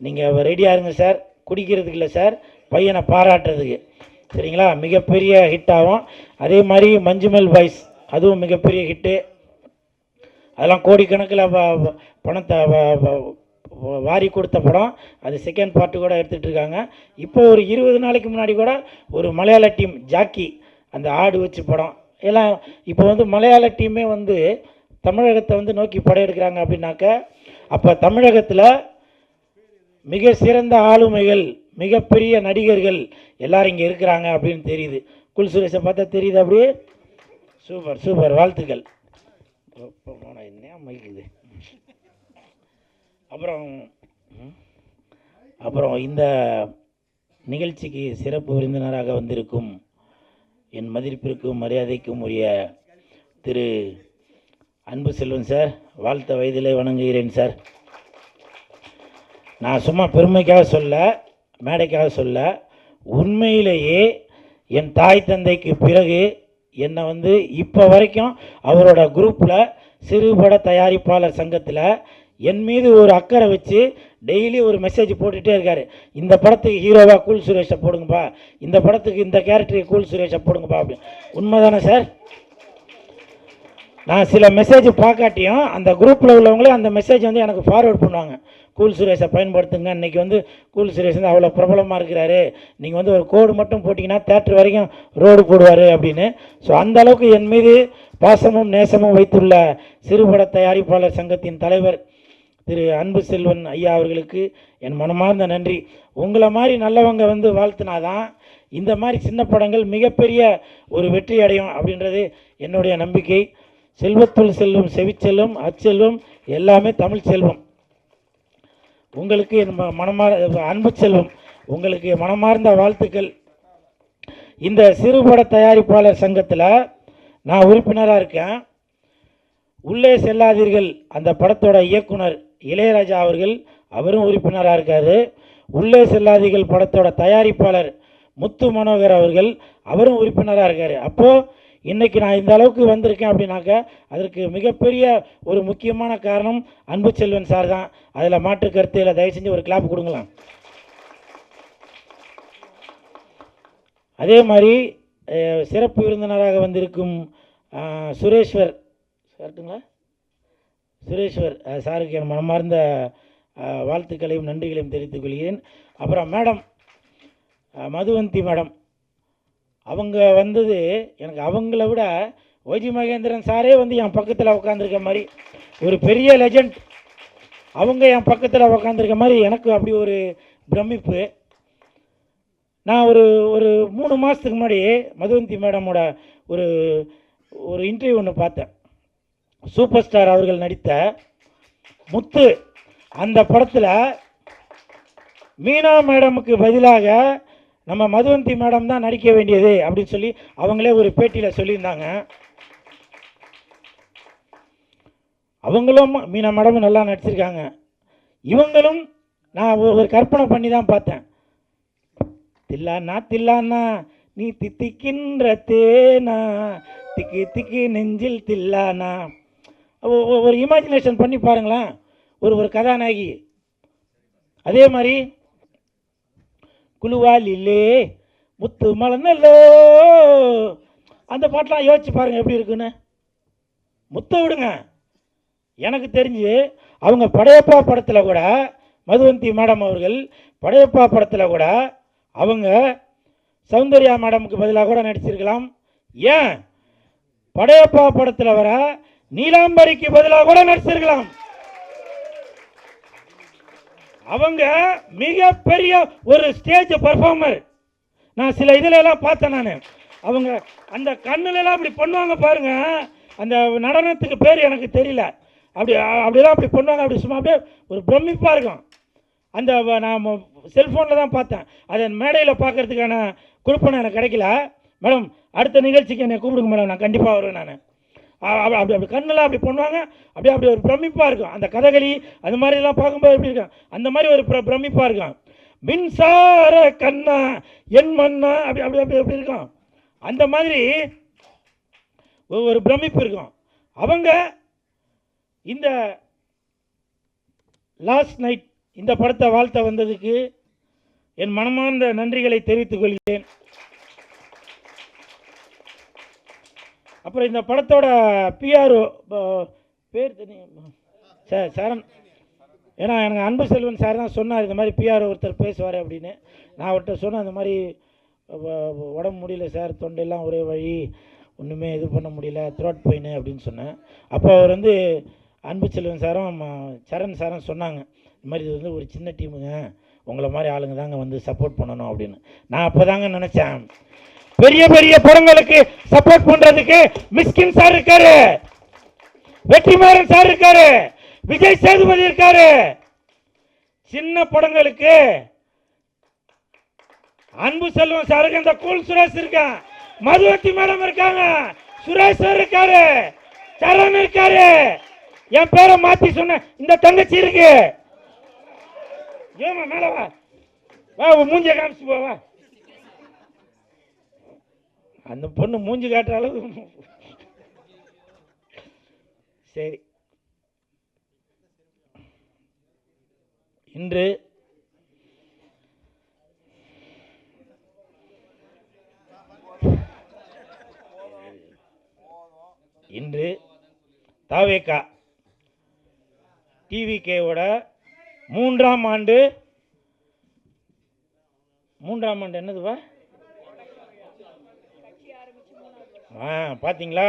Speaker 4: நீங்கள் ரெடியாக இருங்க சார், குடிக்கிறதுக்கு இல்லை சார், பையனை பாராட்டுறதுக்கு. சரிங்களா? மிகப்பெரிய ஹிட் ஆகும். அதே மாதிரி மஞ்சுமல் பாய்ஸ் அதுவும் மிகப்பெரிய ஹிட்டு. அதெல்லாம் கோடிக்கணக்கில் பணத்தை வாரி கொடுத்த படம். அது செகண்ட் பார்ட்டு கூட எடுத்துகிட்டு இருக்காங்க. இப்போ ஒரு 20 நாளைக்கு முன்னாடி கூட ஒரு மலையாள டீம் ஜாக்கி அந்த ஆடு வச்சு படம் எல்லாம் இப்போ வந்து மலையாள டீமே வந்து தமிழகத்தை வந்து நோக்கி படையெடுக்கிறாங்க. அப்படின்னாக்க அப்போ தமிழகத்தில் மிக சிறந்த ஆளுமைகள், மிகப்பெரிய நடிகர்கள் எல்லாரும் இங்கே இருக்கிறாங்க அப்படின்னு தெரியுது. குல் சுரேஷை பார்த்தா தெரியுது அப்படியே. சூப்பர் சூப்பர், வாழ்த்துக்கள். என்ன மைக்குது. அப்புறம் இந்த நிகழ்ச்சிக்கு சிறப்பு விருந்தினராக வந்திருக்கும் என் மதிப்பிற்கும் மரியாதைக்கும் உரிய திரு அன்பு செல்வன் சார், வாழ்த்த வயதிலே வணங்குகிறேன் சார். நான் சும்மா பெருமைக்காக சொல்ல, மேடைக்காக சொல்ல, உண்மையிலேயே என் தாய் தந்தைக்கு பிறகு என்னை வந்து இப்போ வரைக்கும் அவரோட குரூப்பில் சிறுபட தயாரிப்பாளர் சங்கத்தில் என் மீது ஒரு அக்கறை வச்சு டெய்லி ஒரு மெசேஜ் போட்டுகிட்டே இருக்கார். இந்த படத்துக்கு ஹீரோவாக கூல் சுரேஷை போடுங்கப்பா, இந்த படத்துக்கு இந்த கேரக்டருக்கு கூல் சுரேஷை போடுங்கப்பா அப்படின்னு. உண்மைதானே சார்? நான் சில மெசேஜ் பார்க்காட்டியும் அந்த குரூப்பில் உள்ளவங்களே அந்த மெசேஜ் வந்து எனக்கு ஃபார்வர்ட் பண்ணுவாங்க. கூல் சுரேஷை பயன்படுத்துங்க, இன்றைக்கி வந்து கூல் சுரேஷ் வந்து அவ்வளோ பிரபலமாக இருக்கிறாரு, நீங்கள் வந்து ஒரு கோடு மட்டும் போட்டிங்கன்னா தேட்டர் வரைக்கும் ரோடு போடுவார் அப்படின்னு. ஸோ அந்த அளவுக்கு என் மீது பாசமும் நேசமும் வைத்துள்ள சிறுபட தயாரிப்பாளர் சங்கத்தின் தலைவர் திரு அன்பு செல்வன் ஐயா அவர்களுக்கு என் மனமார்ந்த நன்றி. உங்களை மாதிரி நல்லவங்க வந்து வாழ்த்தினாதான் இந்த மாதிரி சின்ன படங்கள் மிகப்பெரிய ஒரு வெற்றி அடையும் அப்படின்றது என்னுடைய நம்பிக்கை. செல்வத்துள் செல்வம் செவிச்செல்வம் அச்செல்வம் எல்லாமே தமிழ் செல்வம். உங்களுக்கு என் அன்பு செல்வம், உங்களுக்கு மனமார்ந்த வாழ்த்துக்கள். இந்த சிறுபட தயாரிப்பாளர் சங்கத்தில் நான் உறுப்பினராக இருக்கேன். உள்ளே செல்லாதீர்கள் அந்த படத்தோட இயக்குனர் இளையராஜா அவர்கள், அவரும் உறுப்பினராக இருக்கார். உள்ளே செல்லாதீர்கள் படத்தோட தயாரிப்பாளர் முத்து மனோகர் அவர்கள், அவரும் உறுப்பினராக இருக்கார். அப்போது இன்றைக்கி நான் இந்த அளவுக்கு வந்திருக்கேன் அப்படின்னாக்கா அதற்கு மிகப்பெரிய ஒரு முக்கியமான காரணம் அன்பு செல்வன் சார் தான். அதில் மாற்று கருத்தில் தயவு செஞ்சு ஒரு கிளாப் கொடுங்களாம். அதே மாதிரி சிறப்பு விருந்தினராக வந்திருக்கும் சுரேஸ்வர் சார்ட்டுங்களா, சுரேஸ்வர் சாருக்கு என் மனமார்ந்த வாழ்த்துக்களையும் நன்றிகளையும் தெரிவித்துக் கொள்கிறேன். அப்புறம் மேடம் மதுவந்தி மேடம், அவங்க வந்தது எனக்கு அவங்கள விட ஒய்ஜி மகேந்திரன் சாரே வந்து என் பக்கத்தில் உட்காந்துருக்க மாதிரி ஒரு பெரிய லெஜண்ட், அவங்க என் பக்கத்தில் உட்காந்துருக்க மாதிரி எனக்கு அப்படி ஒரு பிரமிப்பு. நான் ஒரு 3 மாதத்துக்கு முன்னாடி மதுவந்தி மேடமோட ஒரு ஒரு இன்டர்வியூ ஒன்று பார்த்தேன். சூப்பர் ஸ்டார் அவர்கள் நடித்த முத்து அந்த படத்தில் மீனா மேடமுக்கு பதிலாக நம்ம மதுவந்தி மேடம் தான் நடிக்க வேண்டியது அப்படின்னு சொல்லி அவங்களே ஒரு பேட்டியில் சொல்லியிருந்தாங்க. அவங்களும் மீனா மேடமும் நல்லா நடிச்சிருக்காங்க. இவங்களும் நான் ஒரு கற்பனை பண்ணி தான் பார்த்தேன். தில்லானா தில்லானா நீ தித்திக்கின்ற தேனா திக்கு திக்கு நெஞ்சில் தில்லானா, ஒரு இமேஜினேஷன் பண்ணி பாருங்களேன், ஒரு கதாநாயகி. அதே மாதிரி குழுவாலிலே முத்து மலர்ந்தல்லோ அந்த பாட்டெலாம் யோசிச்சு பாருங்கள் எப்படி இருக்குன்னு. முத்தை விடுங்க, எனக்கு தெரிஞ்சு அவங்க படையப்பா படத்தில் கூட மதுவந்தி மேடம் அவர்கள் படையப்பா படத்தில் கூட அவங்க சௌந்தர்யா மேடமுக்கு பதிலாக கூட நடிச்சிருக்கலாம். ஏன் படையப்பா படத்தில் வர நீலாம்பரிக்கு பதிலாக கூட நடிச்சிருக்கலாம். அவங்க மிகப்பெரிய ஒரு ஸ்டேஜ் பர்ஃபார்மர். நான் சில இதில் எல்லாம் பார்த்தேன். நான் அவங்க அந்த கண்ணுலலாம் அப்படி பண்ணுவாங்க பாருங்க, அந்த நடனத்துக்கு பேர் எனக்கு தெரியல, அப்படிலாம் அப்படி பண்ணுவாங்க. அப்படி சும்மா அப்படியே ஒரு பிரமிப்பாக இருக்கும். அந்த நான் செல்ஃபோனில் தான் பார்த்தேன், அதை மேடையில் பார்க்கறதுக்கான குறிப்பனை எனக்கு கிடைக்கல. மேடம் அடுத்த நிகழ்ச்சிக்கு என்னை கூப்பிடுங்க மேடம், நான் கண்டிப்பாக வருவேன். நான் அப்படி கண்ணெல்லாம் அப்படி பண்ணுவாங்க, அப்படி ஒரு பிரமிப்பாக இருக்கும். அந்த கதகளி அது மாதிரிலாம் பார்க்கும்போது எப்படி இருக்கும், அந்த மாதிரி ஒரு பிரமிப்பாக இருக்கும். மின்சார கண்ணா என் மண்ணா அப்படி அப்படி அப்படி எப்படி இருக்கும், அந்த மாதிரி ஒரு பிரமிப்பு இருக்கும். அவங்க இந்த லாஸ்ட் நைட் இந்த படத்தை வாழ்த்த வந்ததுக்கு என் மனமார்ந்த நன்றிகளை தெரிவித்துக் கொள்கிறேன். அப்புறம் இந்த படத்தோட பிஆர்ஓ பேர் தெரியும் சார், சரண். ஏன்னா எனக்கு அன்பு செல்வன் சார் தான் சொன்னார் இந்த மாதிரி பிஆர்ஓ ஒருத்தர் பேசுவார் அப்படின்னு. நான் அவர்கிட்ட சொன்னேன் இந்த மாதிரி உடம்பு முடியல சார், தொண்டையெல்லாம் ஒரே வழி, ஒன்றுமே இது பண்ண முடியல, த்ரோட் பெயின் அப்படின்னு சொன்னேன். அப்போ அவர் வந்து அன்பு செல்வன் சாரும் சரண் சாரும் சொன்னாங்க இந்த மாதிரி இது வந்து ஒரு சின்ன டீமுங்க, உங்களை மாதிரி ஆளுங்க தாங்க வந்து சப்போர்ட் பண்ணணும் அப்படின்னு. நான் அப்போ தாங்க நினச்சேன், பெரிய பெரிய படங்களுக்கு சப்போர்ட் பண்றதுக்கு மிஸ்கின் சார் இருக்காரு, வெற்றிமாறன் சார் இருக்காரு, விஜய் சேதுபதி இருக்காரு. சின்ன படங்களுக்கு அன்பு செல்வம் சாருக்கு இந்த கூல் சுரேஷ் இருக்கான், மதுவந்தி மேடம் இருக்காங்க, சுரேஷ் இருக்காரு, சரண் இருக்காரு, என் பேரை மாத்தி சொன்ன இந்த தங்கச்சி இருக்கு. ஏமா மேல வா, மூஞ்ச காமிச்சு போவா. அந்த பொண்ணு மூஞ்சி காட்டுற அளவு சரி. இன்று இன்று தாவேகா டிவிகேவோட மூன்றாம் ஆண்டு என்னதுவா? பார்த்தீங்களா,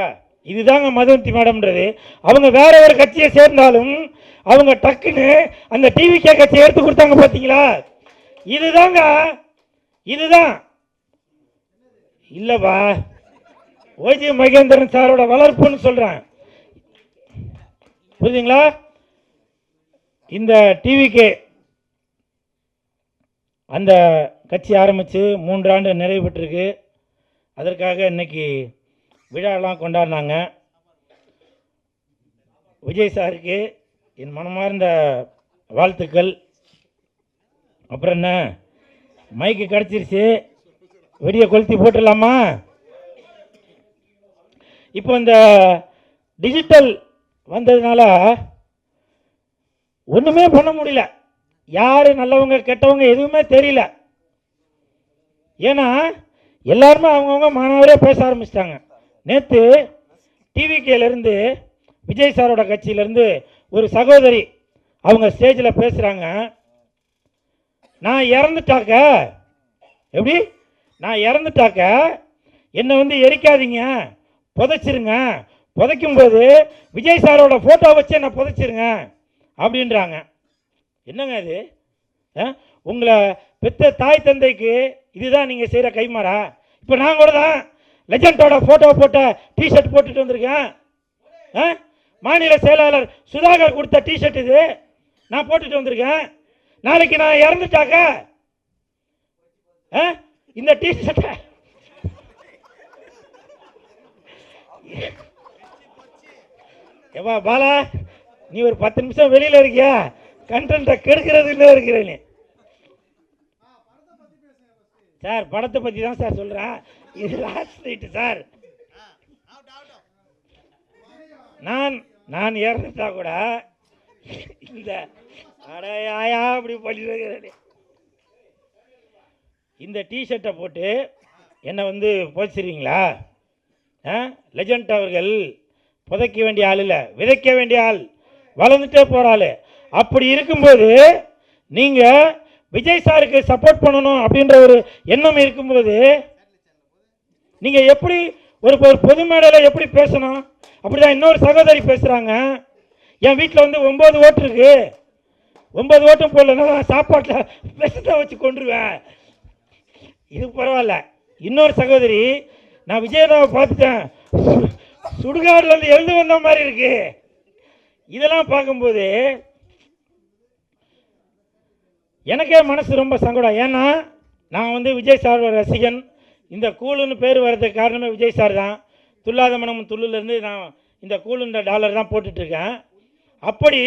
Speaker 4: இதுதாங்க மதுவந்தி மேடம்ன்றது. அவங்க வேற ஒரு கட்சியை சேர்ந்தாலும் அவங்க டக்குன்னு அந்த டிவிகே கட்சியை எடுத்து கொடுத்தாங்க. பார்த்தீங்களா, இதுதாங்க, இதுதான் இல்லவா ஓஜி மகேந்திரன் சாரோட வளர்ப்புன்னு சொல்றேன். புரியுதுங்களா? இந்த டிவிகே அந்த கட்சி ஆரம்பித்து 3 ஆண்டு நிறைவு பெற்றிருக்கு. அதற்காக இன்னைக்கு விழாலாம் கொண்டாடினாங்க. விஜய் சாருக்கு என் மனமார்ந்த வாழ்த்துக்கள். அப்புறம் என்ன, மைக்கு கிடச்சிருச்சு, வெடியை கொளுத்தி போட்டுடலாமா? இப்போ இந்த டிஜிட்டல் வந்ததுனால ஒன்றுமே பண்ண முடியல. யார் நல்லவங்க கெட்டவங்க எதுவுமே தெரியல. ஏன்னா எல்லாருமே அவங்கவுங்க மாணவரே பேச ஆரம்பிச்சிட்டாங்க. நேற்று டிவிகேலேருந்து விஜய் சாரோட கட்சியிலேருந்து ஒரு சகோதரி அவங்க ஸ்டேஜில் பேசுகிறாங்க. நான் இறந்துட்டாக்க, எப்படி நான் இறந்துட்டாக்க என்னை வந்து எரிக்காதீங்க, புதைச்சிருங்க, புதைக்கும்போது விஜய் சாரோட ஃபோட்டோ வச்சு என்னை புதைச்சிருங்க அப்படின்றாங்க. என்னங்க இது? உங்களை பெற்ற தாய் தந்தைக்கு இதுதான் நீங்கள் செய்கிற கைமாறா? இப்போ நான் கூட தான் லெஜண்டோட ஃபோட்டோ போட்ட டிஷர்ட் போட்டுட்டு வந்திருக்கேன். மாநில செயலாளர் சுதாகர் கொடுத்த டிஷர்ட் இது, நான் போட்டுட்டு வந்திருக்கேன். நாளைக்கு நான் இறந்துட்டாக்க இந்த டிஷர்ட்டை ஏவா பாலா, நீ ஒரு 10 நிமிஷம் வெளியில் இருக்கியா? கண்டென்ட்டை கெடுக்கிறது இல்லை இருக்கிறேன் நீ. சார் படத்தை பற்றி தான் சார் சொல்கிறேன். இது லாஸ்ட் நைட்டு சார். நான் இறந்துட்டா கூட இந்த அடையாயா அப்படி பண்ணிட்டு இந்த டிஷர்ட்டை போட்டு என்னை வந்து புதைச்சிருவீங்களா? லெஜண்ட் அவர்கள் புதைக்க வேண்டிய ஆள் இல்லை, விதைக்க வேண்டிய ஆள், வளர்ந்துட்டே போகிற ஆள். அப்படி இருக்கும்போது நீங்கள் விஜய் சாருக்கு சப்போர்ட் பண்ணணும் அப்படின்ற ஒரு எண்ணம் இருக்கும்போது நீங்கள் எப்படி ஒரு பொது மேடையில் எப்படி பேசணும்? அப்படிதான் இன்னொரு சகோதரி பேசுகிறாங்க. என் வீட்டில் வந்து 9 ஓட்டு இருக்கு, 9 ஓட்டும் போடலன்னா நான் சாப்பாட்டில் விஷத்தை வச்சு கொண்டுருவேன். இது பரவாயில்ல. இன்னொரு சகோதரி, நான் விஜயதாவை பார்த்துட்டேன், சுடுகாடுலேருந்து எழுந்து வந்த மாதிரி இருக்கு. இதெல்லாம் பார்க்கும்போது எனக்கே மனசு ரொம்ப சங்கடம். ஏன்னா நான் வந்து விஜய் சாரோட ரசிகன். இந்த கூலுன்னு பேர் வர்றதுக்கு காரணமே விஜய் சார் தான். துல்லாத மனம் துள்ளுலேருந்து நான் இந்த கூலுன்ற டாலர் தான் போட்டுட்ருக்கேன். அப்படி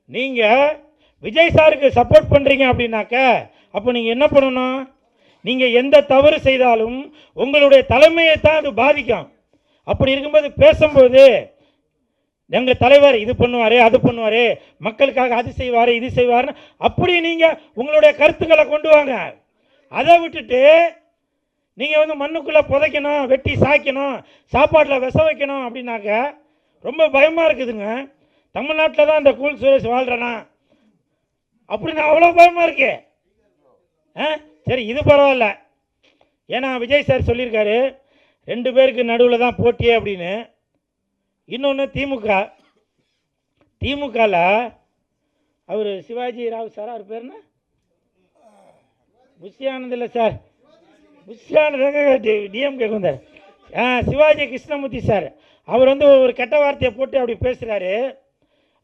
Speaker 4: நீங்கள் விஜய் சாருக்கு சப்போர்ட் பண்ணுறீங்க அப்படின்னாக்க அப்போ நீங்கள் என்ன பண்ணணும்? நீங்கள் எந்த தவறு செய்தாலும் உங்களுடைய தலைமையை தான் அது பாதிக்கும். அப்படி இருக்கும்போது பேசும்போது எங்கள் தலைவர் இது பண்ணுவார், அது பண்ணுவார், மக்களுக்காக அது செய்வார், இது செய்வார்னு அப்படி நீங்கள் உங்களுடைய கருத்துக்களை கொண்டு வாங்க. அதை விட்டுட்டு நீங்கள் வந்து மண்ணுக்குள்ளே புதைக்கணும், வெட்டி சாய்க்கணும், சாப்பாட்டில் விஷ வைக்கணும் அப்படின்னாக்க ரொம்ப பயமாக இருக்குதுங்க. தமிழ்நாட்டில் தான் இந்த கூல் சுரேஷ் வாழ்கிறேனா அப்படின்னு அவ்வளோ பயமாக இருக்கு. சரி, இது பரவாயில்ல. ஏன்னா விஜய் சார் சொல்லியிருக்காரு 2 பேருக்கு நடுவில் தான் போட்டியே அப்படின்னு. இன்னொன்று திமுகவில் அவர் சிவாஜி ராவ் சார், அவர் பேர் என்ன? புஷ்யானந்த் இல்லை சார், புஷ்யானந்த் டிஎம்கே வந்தார். சிவாஜி கிருஷ்ணமூர்த்தி சார், அவர் வந்து ஒரு கெட்ட வார்த்தையை போட்டு அப்படி பேசுகிறாரு.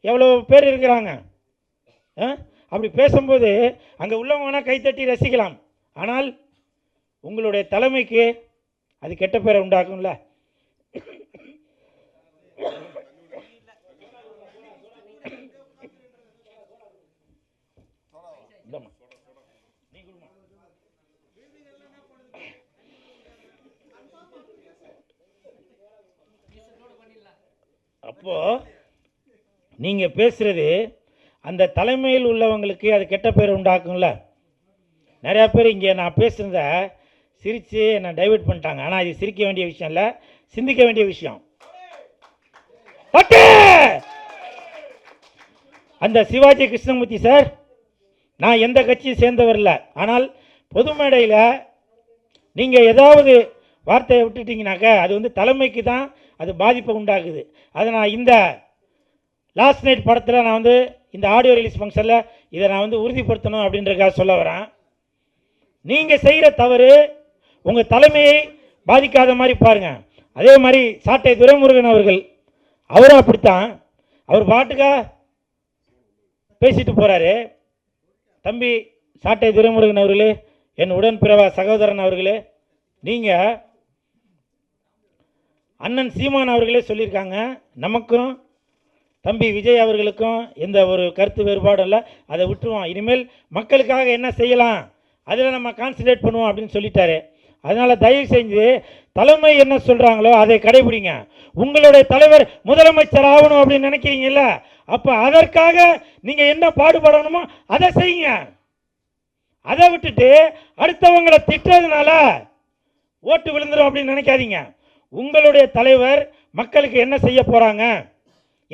Speaker 4: எவ்வளோ பேர் இருக்கிறாங்க. அப்படி பேசும்போது அங்கே உள்ளவங்க வேணால் கைத்தட்டி ரசிக்கலாம். ஆனால் உங்களுடைய தலைமைக்கு அது கெட்ட பேரை உண்டாக்கும்ல. அப்போ நீங்க பேசுறது அந்த தலைமையில் உள்ளவங்களுக்கு அது கெட்ட பேர் உண்டாக்கும்ல. நிறையா பேர் இங்கே நான் பேசுகிறத சிரித்து என்னை டைவர்ட் பண்ணிட்டாங்க. ஆனால் இது சிரிக்க வேண்டிய விஷயம் இல்லை, சிந்திக்க வேண்டிய விஷயம். தட்டு. அந்த சிவாஜி கிருஷ்ணமூர்த்தி சார், நான் எந்த கட்சியும் சேர்ந்தவர் இல்லை, ஆனால் பொது மேடையில் நீங்கள் ஏதாவது வார்த்தையை விட்டுட்டீங்கனாக்கா அது வந்து தலைமைக்கு தான் அது பாதிப்பை உண்டாக்குது. அதை நான் இந்த லாஸ்ட் நைட் படத்தில் நான் வந்து இந்த ஆடியோ ரிலீஸ் ஃபங்க்ஷனில் இதை நான் வந்து உறுதிப்படுத்தணும் அப்படின்றக்காக சொல்ல வரேன். நீங்கள் செய்கிற தவறு உங்கள் தலைமையை பாதிக்காத மாதிரி பாருங்கள். அதே மாதிரி சாட்டை துரைமுருகன் அவர்கள், அவரும் அப்படித்தான், அவர் பாட்டுக்கா பேசிட்டு போகிறாரு. தம்பி சாட்டை துரைமுருகன் அவர்களே, என் உடன்பிறவா சகோதரன் அவர்களே, நீங்கள் அண்ணன் சீமான் அவர்களே சொல்லியிருக்காங்க, நமக்கும் தம்பி விஜய் அவர்களுக்கும் எந்த ஒரு கருத்து வேறுபாடும் இல்லை, அதை விட்டுருவோம், இனிமேல் மக்களுக்காக என்ன செய்யலாம் அதில் நம்ம கான்சன்ட்ரேட் பண்ணுவோம் அப்படின்னு சொல்லிட்டாரு. அதனால் தயவு செஞ்சு தலைமை என்ன சொல்கிறாங்களோ அதை கடைபிடிங்க. உங்களுடைய தலைவர் முதலமைச்சர் ஆகணும் அப்படின்னு நினைக்கிறீங்கல்ல, அப்போ அதற்காக நீங்கள் என்ன பாடுபடணுமோ அதை செய்யுங்க. அதை விட்டுட்டு அடுத்தவங்களை திட்டுறதுனால ஓட்டு விழுந்துடும் அப்படின்னு நினைக்காதீங்க. உங்களுடைய தலைவர் மக்களுக்கு என்ன செய்ய போகிறாங்க,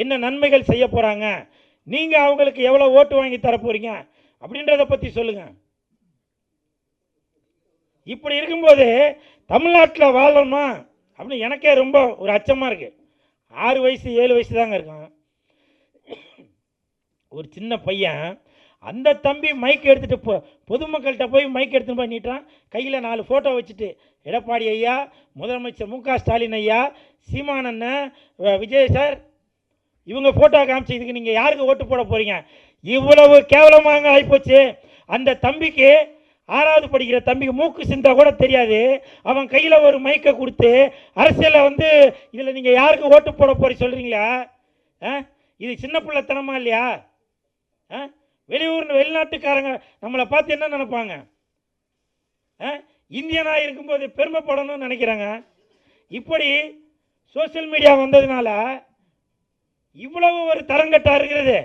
Speaker 4: என்ன நன்மைகள் செய்ய போகிறாங்க, நீங்கள் அவங்களுக்கு எவ்வளோ ஓட்டு வாங்கி தர போகிறீங்க அப்படின்றத பற்றி சொல்லுங்கள். இப்படி இருக்கும்போது தமிழ்நாட்டில் வாழணுமா அப்படின்னு எனக்கே ரொம்ப ஒரு அச்சமாக இருக்குது. 6 வயசு 7 வயசு தாங்க இருக்கான் ஒரு சின்ன பையன். அந்த தம்பி மைக் எடுத்துகிட்டு பொதுமக்கள்கிட்ட போய் மைக் எடுத்துகிட்டு போய் நீட்டான், கையில் 4 ஃபோட்டோ வச்சுட்டு, எடப்பாடி ஐயா, முதலமைச்சர் மு.க. ஸ்டாலின் ஐயா, சீமான் அண்ணன், விஜய் சார், இவங்க ஃபோட்டோ காமிச்சு இதுக்கு நீங்கள் யாருக்கு ஓட்டு போட போகிறீங்க? இவ்வளவு கேவலமாக ஆகிப்போச்சு. அந்த தம்பிக்கு 6வது படிக்கிற தம்பிக்கு மூக்கு சிந்தா கூட தெரியாது. அவன் கையில் ஒரு மைக்கை கொடுத்து அரசியலில் வந்து இதில் நீங்கள் யாருக்கு ஓட்டு போட போறீங்க சொல்கிறீங்களா? இது சின்ன பிள்ளைத்தனமா இல்லையா? வெளிநாட்டுக்காரங்க நம்மளை பார்த்து என்ன நினைப்பாங்க? இந்தியனாக இருக்கும்போது பெருமைப்படணும்னு நினைக்கிறாங்க. இப்படி சோசியல் மீடியா வந்ததுனால இவ்வளவு ஒரு தரங்கட்டா இருக்கிறது.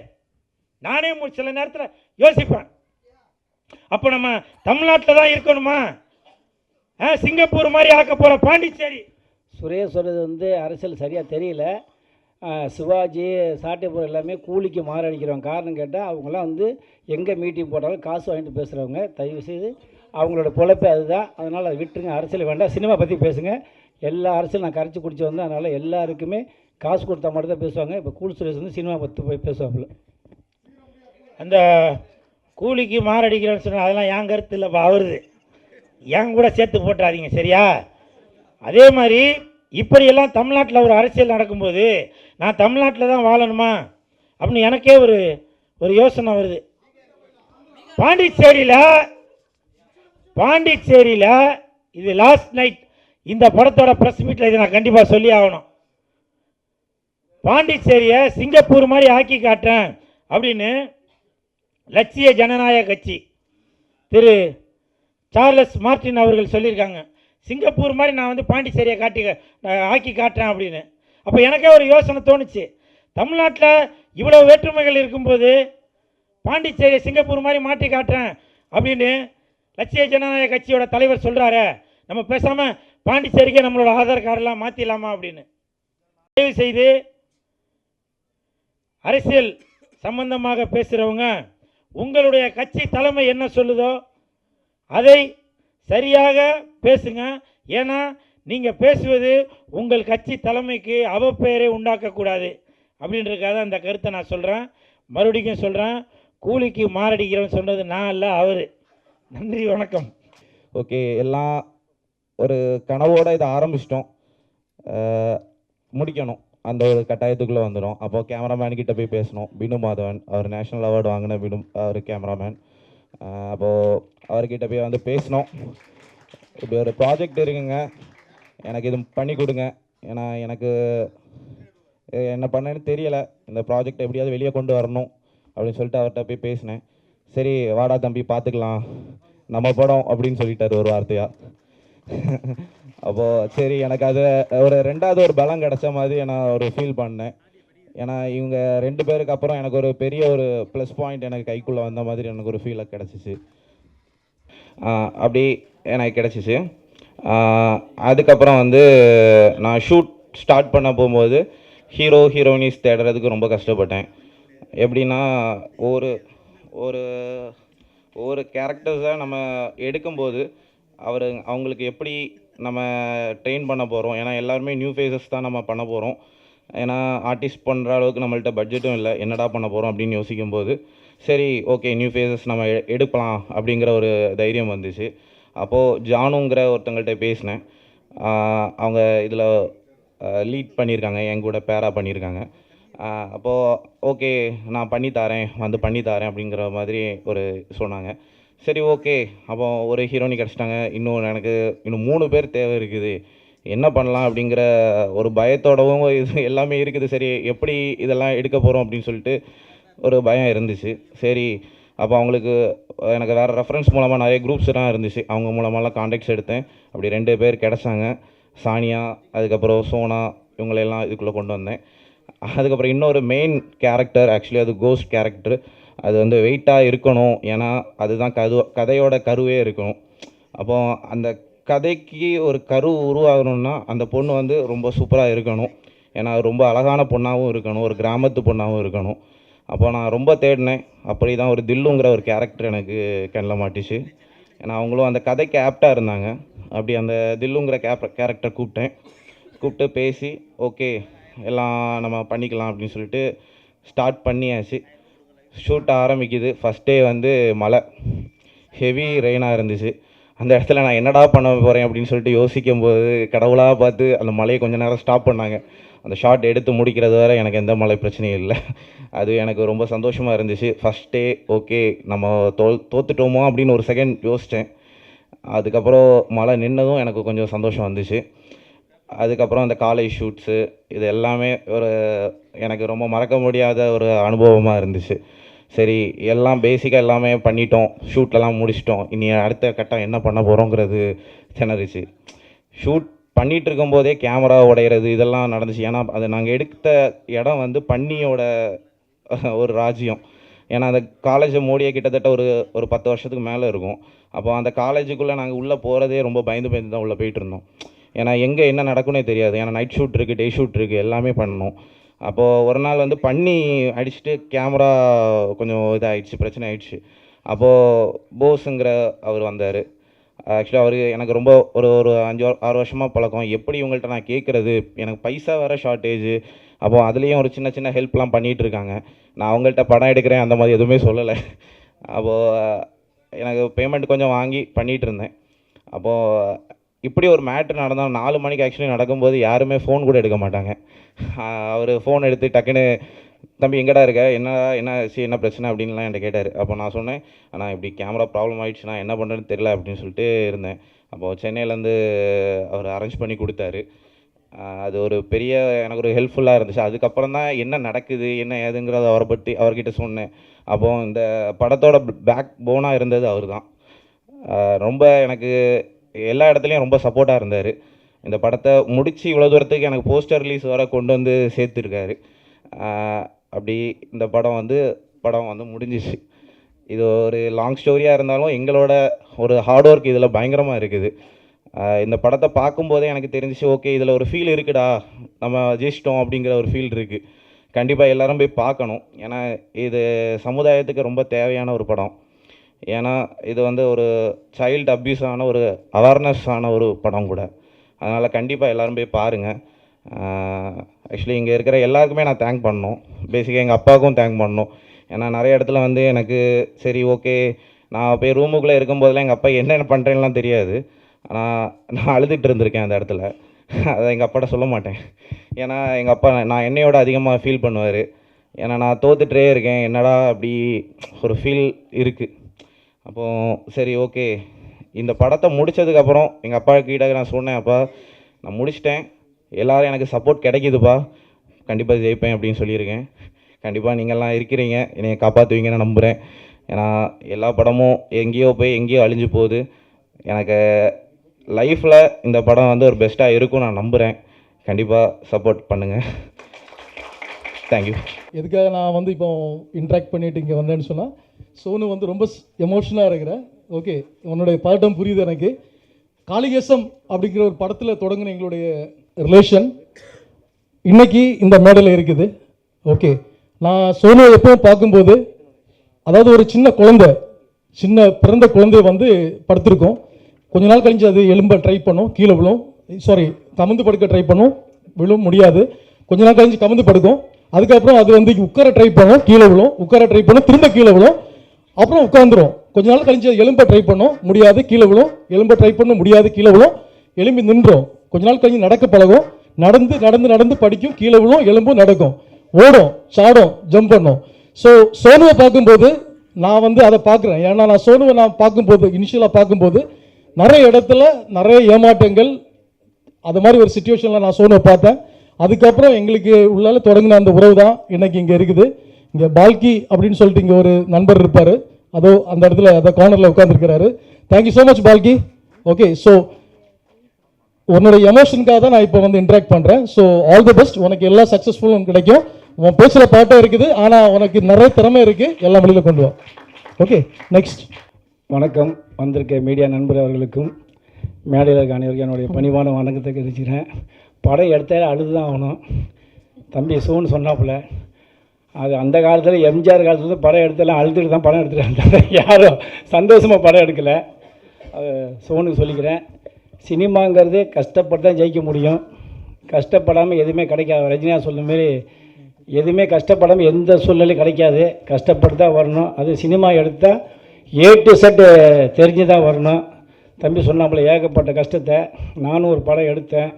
Speaker 4: நானே சில நேரத்தில் யோசிப்பேன், அப்போ நம்ம தமிழ்நாட்டில் தான் இருக்கணுமா? சிங்கப்பூர் மாதிரி ஆக்க போகிற பாண்டிச்சேரி.
Speaker 5: சுரேஷ் சொல்கிறது வந்து அரசியல் சரியாக தெரியல. சிவாஜி சாட்டைபுரம் எல்லாமே கூலிக்கு மாரடிக்கிறவங்க. காரணம் கேட்டால் அவங்களாம் வந்து எங்கே மீட்டிங் போட்டாலும் காசு வாங்கிட்டு பேசுகிறவங்க. தயவுசெய்து அவங்களோட பொழப்பே அதுதான். அதனால் அதை விட்டுருங்க, அரசியல் வேண்டாம், சினிமா பற்றி பேசுங்க. எல்லா அரசியல் நான் கரைச்சி குடிச்சு வந்தேன், அதனால் எல்லாருக்குமே காசு கொடுத்தா மட்டும் தான் பேசுவாங்க. இப்போ கூல் சுரேஷ் வந்து சினிமா பற்றி போய் பேசுவாப்புல.
Speaker 4: அந்த கூலிக்கு மாரடிக்கிறேன்னு சொன்னால் அதெல்லாம் என் கருத்து இல்லைப்பா, அவருது. என் கூட சேர்த்து போட்டுறாதீங்க, சரியா? அதே மாதிரி இப்படியெல்லாம் தமிழ்நாட்டில் ஒரு அரசியல் நடக்கும்போது நான் தமிழ்நாட்டில் தான் வாழணுமா அப்படின்னு எனக்கே ஒரு யோசனை வருது. பாண்டிச்சேரியில் இது லாஸ்ட் நைட் இந்த படத்தோட ப்ரெஸ் மீட்டில் இதை நான் கண்டிப்பாக சொல்லி ஆகணும். பாண்டிச்சேரியை சிங்கப்பூர் மாதிரி ஆக்கி காட்டுறேன் அப்படின்னு லட்சிய ஜனநாயக கட்சி திரு சார்லஸ் மார்டின் அவர்கள் சொல்லியிருக்காங்க. சிங்கப்பூர் மாதிரி நான் வந்து பாண்டிச்சேரியை ஆக்கி காட்டுறேன் அப்படின்னு. அப்போ எனக்கே ஒரு யோசனை தோணுச்சு, தமிழ்நாட்டில் இவ்வளோ வேற்றுமைகள் இருக்கும்போது பாண்டிச்சேரியை சிங்கப்பூர் மாதிரி மாற்றி காட்டுறேன் அப்படின்னு லட்சிய ஜனநாயக கட்சியோட தலைவர் சொல்கிறாரு, நம்ம பேசாமல் பாண்டிச்சேரிக்கே நம்மளோட ஆதார் கார்டெல்லாம் மாற்றிடலாமா அப்படின்னு. தயவு செய்து அரசியல் சம்பந்தமாக பேசுகிறவங்க உங்களுடைய கட்சி தலைமை என்ன சொல்லுதோ அதை சரியாக பேசுங்க. ஏன்னா நீங்கள் பேசுவது உங்கள் கட்சி தலைமைக்கு அவப்பெயரை உண்டாக்கக்கூடாது அப்படின்றதுக்காக அந்த கருத்தை நான் சொல்கிறேன். மறுபடியும் சொல்கிறேன், கூலிக்கு மாரடிக்கிறவன் சொன்னது நான் இல்லை, அவர். நன்றி, வணக்கம்.
Speaker 6: ஓகே, எல்லாம் ஒரு கனவோடு இதை ஆரம்பிச்சிட்டோம், முடிக்கணும், அந்த ஒரு கட்டாயத்துக்குள்ளே வந்துடும். அப்போது கேமராமேன் கிட்ட போய் பேசணும். பினு மாதவன், அவர் நேஷ்னல் அவார்டு வாங்கின அவர் கேமராமேன். அப்போது அவர்கிட்ட போய் வந்து பேசினோம், இப்படி ஒரு ப்ராஜெக்ட் இருக்குங்க, எனக்கு இது பண்ணி கொடுங்க, ஏன்னா எனக்கு என்ன பண்ணேன்னு தெரியலை, இந்த ப்ராஜெக்ட் எப்படியாவது வெளியே கொண்டு வரணும் அப்படின்னு சொல்லிட்டு அவர்கிட்ட போய் பேசினேன். சரி வாடா தம்பி பார்த்துக்கலாம், நம்ம படம் அப்படின்னு சொல்லிட்டார் ஒரு வார்த்தையாக. அப்போது சரி, எனக்கு அது ஒரு 2வது ஒரு பலம் கிடச்ச மாதிரி நான் ஒரு ஃபீல் பண்ணேன். ஏன்னா இவங்க 2 பேருக்கு அப்புறம் எனக்கு ஒரு பெரிய ஒரு ப்ளஸ் பாயிண்ட் எனக்கு கைக்குள்ளே வந்த மாதிரி எனக்கு ஒரு ஃபீலாக கிடச்சிச்சு. அப்படி எனக்கு கிடச்சிச்சு. அதுக்கப்புறம் வந்து நான் ஷூட் ஸ்டார்ட் பண்ண போகும்போது ஹீரோயினிஸ் தேடுறதுக்கு ரொம்ப கஷ்டப்பட்டேன். எப்படின்னா ஒரு ஒரு ஒரு கேரக்டர்ஸை நம்ம எடுக்கும்போது அவங்களுக்கு எப்படி நம்ம ட்ரெயின் பண்ண போகிறோம், ஏன்னா எல்லாருமே நியூ ஃபேஸஸ் தான் நம்ம பண்ண போகிறோம். ஏன்னா ஆர்டிஸ்ட் பண்ணுற அளவுக்கு நம்மள்ட்ட பட்ஜெட்டும் இல்லை, என்னடா பண்ண போகிறோம் அப்படின்னு யோசிக்கும்போது சரி ஓகே நியூ ஃபேஸஸ் நம்ம எடுக்கலாம் அப்படிங்கிற ஒரு தைரியம் வந்துச்சு. அப்போது ஜானுங்கிற ஒருத்தங்கள்ட்ட பேசினேன். அவங்க இதில் லீட் பண்ணியிருக்காங்க, என் கூட பேரா பண்ணியிருக்காங்க. அப்போது ஓகே நான் பண்ணித்தரேன் பண்ணித்தரேன் அப்படிங்கிற மாதிரி ஒரு சொன்னாங்க. சரி ஓகே, அப்போ ஒரு ஹீரோயினி கிடச்சிட்டாங்க, எனக்கு இன்னும் 3 பேர் தேவை இருக்குது, என்ன பண்ணலாம் அப்படிங்கிற ஒரு பயத்தோடவும் இது எல்லாமே இருக்குது. சரி எப்படி இதெல்லாம் எடுக்க போகிறோம் அப்படின்னு சொல்லிட்டு ஒரு பயம் இருந்துச்சு. சரி அப்போ அவங்களுக்கு எனக்கு வேறு ரெஃபரன்ஸ் மூலமாக நிறைய குரூப்ஸ்லாம் இருந்துச்சு, அவங்க மூலமாலாம் காண்டாக்ட்ஸ் எடுத்தேன். அப்படி 2 பேர் கிடச்சாங்க, சானியா அதுக்கப்புறம் சோனா, இவங்களெல்லாம் இதுக்குள்ளே கொண்டு வந்தேன். அதுக்கப்புறம் இன்னொரு மெயின் கேரக்டர், ஆக்சுவலி அது கோஸ்ட் கேரக்டர், அது வந்து வெயிட்டாக இருக்கணும், ஏன்னா அதுதான் கதையோட கருவே இருக்கணும். அப்போ அந்த கதைக்கு ஒரு கரு உருவாகணும்னா அந்த பொண்ணு வந்து ரொம்ப சூப்பராக இருக்கணும், ஏன்னா ரொம்ப அழகான பொண்ணாகவும் இருக்கணும், ஒரு கிராமத்து பொண்ணாகவும் இருக்கணும். அப்போ நான் ரொம்ப தேடினேன், அப்படி தான் ஒரு தில்லுங்கிற ஒரு கேரக்டர் எனக்கு கண்ணில் மாட்டிச்சு. ஏன்னா அவங்களும் அந்த கதைக்கு ஆப்டாக இருந்தாங்க. அப்படி அந்த தில்லுங்கிற கேரக்டர் கூப்பிட்டு பேசி ஓகே எல்லாம் நம்ம பண்ணிக்கலாம் அப்படின்னு சொல்லிட்டு ஸ்டார்ட் பண்ணியாச்சு. ஷூட் ஆரம்பிக்குது. ஃபஸ்ட் டே வந்து மழை, ஹெவி ரெயினாக இருந்துச்சு. அந்த இடத்துல நான் என்னடா பண்ண போகிறேன் அப்படின்னு சொல்லிட்டு யோசிக்கும்போது கடவுளாக பார்த்து அந்த மழையை கொஞ்சம் நேரம் ஸ்டாப் பண்ணாங்க. அந்த ஷாட் எடுத்து முடிக்கிறது வரை எனக்கு எந்த மழை பிரச்சனையும் இல்லை. அது எனக்கு ரொம்ப சந்தோஷமாக இருந்துச்சு. ஃபஸ்ட் டே ஓகே நம்ம தோத்துட்டோமோ அப்படின்னு ஒரு செகண்ட் யோசித்தேன். அதுக்கப்புறம் மழை நின்னதும் எனக்கு கொஞ்சம் சந்தோஷம் வந்துச்சு. அதுக்கப்புறம் அந்த காலேஜ் ஷூட்ஸு இது எல்லாமே எனக்கு ரொம்ப மறக்க முடியாத ஒரு அனுபவமாக இருந்துச்சு. சரி எல்லாம் பேசிக்காக எல்லாமே பண்ணிட்டோம், ஷூட்லலாம் முடிச்சிட்டோம், இனி அடுத்த கட்டம் என்ன பண்ண போகிறோங்கிறது திணறிச்சு. ஷூட் பண்ணிகிட்டு இருக்கும்போதே கேமரா உடையிறது இதெல்லாம் நடந்துச்சு. ஏன்னா அது நாங்கள் எடுத்த இடம் வந்து பன்னியோட ஒரு ராஜ்யம். ஏன்னா அந்த காலேஜை மூடியே கிட்டத்தட்ட ஒரு 10 வருஷத்துக்கு மேலே இருக்கும். அப்போ அந்த காலேஜுக்குள்ளே நாங்கள் உள்ளே போகிறதே ரொம்ப பயந்து தான் உள்ளே போயிட்டு இருந்தோம். ஏன்னா எங்கே என்ன நடக்குன்னே தெரியாது. ஏன்னா நைட் ஷூட் இருக்குது, டே ஷூட் இருக்குது, எல்லாமே பண்ணணும். அப்போது ஒரு நாள் வந்து பண்ணி அடிச்சுட்டு கேமரா கொஞ்சம் இதாகிடுச்சு, பிரச்சனை ஆகிடுச்சு. அப்போது போஸுங்கிற அவர் வந்தார். ஆக்சுவலாக அவர் எனக்கு ரொம்ப ஒரு 5-6 வருஷமாக பழக்கம். எப்படி இவங்கள்ட்ட நான் கேட்குறது, எனக்கு பைசா வேறு ஷார்ட்டேஜு. அப்போது அதுலேயும் ஒரு சின்ன ஹெல்ப்லாம் பண்ணிகிட்டு இருக்காங்க. நான் அவங்கள்ட்ட படம் எடுக்கிறேன் அந்த மாதிரி எதுவுமே சொல்லலை. அப்போது எனக்கு பேமெண்ட் கொஞ்சம் வாங்கி பண்ணிகிட்டு இருந்தேன். அப்போது இப்படி ஒரு மேட்ரு நடந்தால் 4 மணிக்கு ஆக்சுவலி நடக்கும்போது யாருமே ஃபோன் கூட எடுக்க மாட்டாங்க. அவர் ஃபோன் எடுத்து டக்குன்னு தம்பி எங்கடா இருக்க, என்ன ஆச்சு, என்ன பிரச்சனை அப்படின்லாம் என்கிட்ட கேட்டார். அப்போ நான் சொன்னேன், ஆனால் இப்படி கேமரா ப்ராப்ளம் ஆகிடுச்சுன்னா என்ன பண்ணுறதுன்னு தெரியல அப்படின்னு சொல்லிட்டு இருந்தேன். அப்போது சென்னையிலேருந்து அவர் அரேஞ்ச் பண்ணி கொடுத்தாரு. அது ஒரு பெரிய எனக்கு ஒரு ஹெல்ப்ஃபுல்லாக இருந்துச்சு. அதுக்கப்புறம் தான் என்ன நடக்குது என்ன ஏதுங்கிறத அவர்கிட்ட சொன்னேன். அப்போது இந்த படத்தோட பேக் போனாக இருந்தது அவர் தான். ரொம்ப எனக்கு எல்லா இடத்துலையும் ரொம்ப சப்போர்ட்டாக இருந்தார். இந்த படத்தை முடித்து இவ்வளோ தூரத்துக்கு எனக்கு போஸ்டர் ரிலீஸ் வர கொண்டு வந்து சேர்த்துருக்காரு. அப்படி இந்த படம் வந்து முடிஞ்சிச்சு. இது ஒரு லாங் ஸ்டோரியாக இருந்தாலும் எங்களோட ஒரு ஹார்ட் ஒர்க் இதில் பயங்கரமாக இருக்குது. இந்த படத்தை பார்க்கும்போதே எனக்கு தெரிஞ்சிச்சு, ஓகே இதில் ஒரு ஃபீல் இருக்குடா, நம்ம ஜெயிச்சிட்டோம் அப்படிங்கிற ஒரு ஃபீல் இருக்குது. கண்டிப்பாக எல்லோரும் போய் பார்க்கணும். ஏன்னா இது சமுதாயத்துக்கு ரொம்ப தேவையான ஒரு படம். ஏன்னா இது வந்து ஒரு சைல்டு அப்யூஸான ஒரு அவேர்னஸ் ஆன ஒரு படம் கூட. அதனால் கண்டிப்பாக எல்லோரும் போய் பாருங்கள். ஆக்சுவலி இங்கே இருக்கிற எல்லாருக்குமே நான் தேங்க் பண்ணணும். பேசிக்காக எங்கள் அப்பாவுக்கும் தேங்க் பண்ணணும். ஏன்னா நிறைய இடத்துல வந்து எனக்கு சரி ஓகே நான் போய் ரூமுக்குள்ளே இருக்கும்போதெல்லாம் எங்கள் அப்பா என்ன பண்ணுறேன்லாம் தெரியாது. ஆனால் நான் அழுதுகிட்டு இருந்திருக்கேன் அந்த இடத்துல. அதை எங்கள் அப்பாட்ட சொல்ல மாட்டேன். ஏன்னா எங்கள் அப்பா நான் என்னையோட அதிகமாக ஃபீல் பண்ணுவார். ஏன்னா நான் தோத்துட்டே இருக்கேன், என்னடா அப்படி ஒரு ஃபீல் இருக்குது. அப்போது சரி ஓகே இந்த படத்தை முடித்ததுக்கப்புறம் எங்கள் அப்பா கிட்ட நான் சொன்னேன், அப்பா நான் முடிச்சிட்டேன், எல்லோரும் எனக்கு சப்போர்ட் கிடைக்கிதுப்பா, கண்டிப்பாக ஜெயிப்பேன் அப்படின்னு சொல்லியிருக்கேன். கண்டிப்பாக நீங்கள்லாம் இருக்கிறீங்க, என்னை காப்பாற்றுவீங்கன்னு நம்புகிறேன். ஏன்னா எல்லா படமும் எங்கேயோ அழிஞ்சு போகுது. எனக்கு லைஃப்பில் இந்த படம் வந்து ஒரு பெஸ்ட்டாக இருக்கும் நான் நம்புகிறேன். கண்டிப்பாக சப்போர்ட் பண்ணுங்கள். தேங்க்யூ.
Speaker 7: எதுக்காக நான் வந்து இப்போ இன்ட்ராக்ட் பண்ணிட்டு இங்கே வந்தேன்னு சொன்னால், சோனு வந்து ரொம்ப எமோஷனலாக இருக்கிற. ஓகே உன்னுடைய பாட்டம் புரியுது எனக்கு. காளிகேசம் அப்படிங்கிற ஒரு படத்தில் தொடங்கின எங்களுடைய ரிலேஷன் இன்னைக்கு இந்த மேடையில் இருக்குது. ஓகே, நான் சோனு எப்பவும் பார்க்கும்போது, அதாவது ஒரு சின்ன பிறந்த குழந்தை வந்து படுத்திருக்கோம். கொஞ்ச நாள் கழிஞ்சு அது எலும்ப ட்ரை பண்ணும், கீழே விழும். கமந்து படுக்க ட்ரை பண்ணும், விழும் முடியாது. கொஞ்ச நாள் கழிஞ்சு கமந்து படுக்கும். அதுக்கப்புறம் அது வந்து உட்கார ட்ரை பண்ணும், கீழே விழும். உட்கார ட்ரை பண்ணும், திரும்ப கீழே விழும். அப்புறம் உட்காந்துரும். கொஞ்ச நாள் கழிஞ்சு எலும்ப ட்ரை பண்ணும், முடியாது, கீழே விழும். எலும்ப ட்ரை பண்ணும், முடியாது, கீழே விழும். எலும்பி நின்றோம். கொஞ்ச நாள் கழிஞ்சு நடக்க பழகும். நடந்து நடந்து நடந்து படிக்கும், கீழே விழும், எலும்பும் நடக்கும், ஓடும், சாடும், ஜம்ப் பண்ணும். ஸோ சோனுவை பார்க்கும்போது நான் வந்து அதை பார்க்குறேன். ஏன்னா நான் சோனுவை பார்க்கும்போது, இனிஷியலாக பார்க்கும்போது நிறைய இடத்துல நிறைய ஏமாற்றங்கள், அது மாதிரி ஒரு சுச்சுவேஷனில் நான் சோனுவை பார்த்தேன். அதுக்கப்புறம் எங்களுக்கு உள்ளால தொடங்கின அந்த உறவு தான் இன்னைக்கு இங்கே இருக்குது. இங்கே பால்கி அப்படின்னு சொல்லிட்டு இங்கே ஒரு நண்பர் இருப்பார், அதோ அந்த இடத்துல அந்த கார்னரில் உட்காந்துருக்கிறாரு. Thank you so much பால்கி. Okay, so உன்னோட எமோஷனுக்காக தான் நான் இப்போ வந்து இன்ட்ராக்ட் பண்ணுறேன். ஸோ ஆல் தி பெஸ்ட், உனக்கு எல்லா சக்ஸஸ்ஃபுல்லும் கிடைக்கும். உன் பேச்சில் பாட்டம் இருக்குது, ஆனால் உனக்கு நிறைய திறமை இருக்குது, எல்லாம் வெளியில் கொண்டு வா. Okay, next.
Speaker 5: வணக்கம். வந்திருக்க மீடியா நண்பர் அவர்களுக்கும் மேடையில் இருக்க அனைவருக்கும் என்னுடைய பணிவான வணக்கத்தை தெரிவிக்கிறேன். படம் எடுத்தாலே அழுது தான் ஆகணும். தம்பி சோன்னு சொன்னாப்புல, அது அந்த காலத்தில் எம்ஜிஆர் காலத்தில் படம் எடுத்தாலும் அழுதுட்டு தான் படம் எடுத்துகிட்டு யாரும் சந்தோஷமாக படம் எடுக்கலை. அது சோனுக்கு சொல்லிக்கிறேன். சினிமாங்கிறது கஷ்டப்பட்டு தான் ஜெயிக்க முடியும். கஷ்டப்படாமல் எதுவுமே கிடைக்காது. ரஜினியா சொல்லும் மாரி எதுவுமே கஷ்டப்படாமல் எந்த சூழ்நிலையும் கிடைக்காது. கஷ்டப்பட்டு தான் வரணும். அது சினிமா எடுத்தால் A to Z தெரிஞ்சு தான் வரணும். தம்பி சொன்னாப்புல ஏகப்பட்ட கஷ்டத்தை. நானும் ஒரு படம் எடுத்தேன்.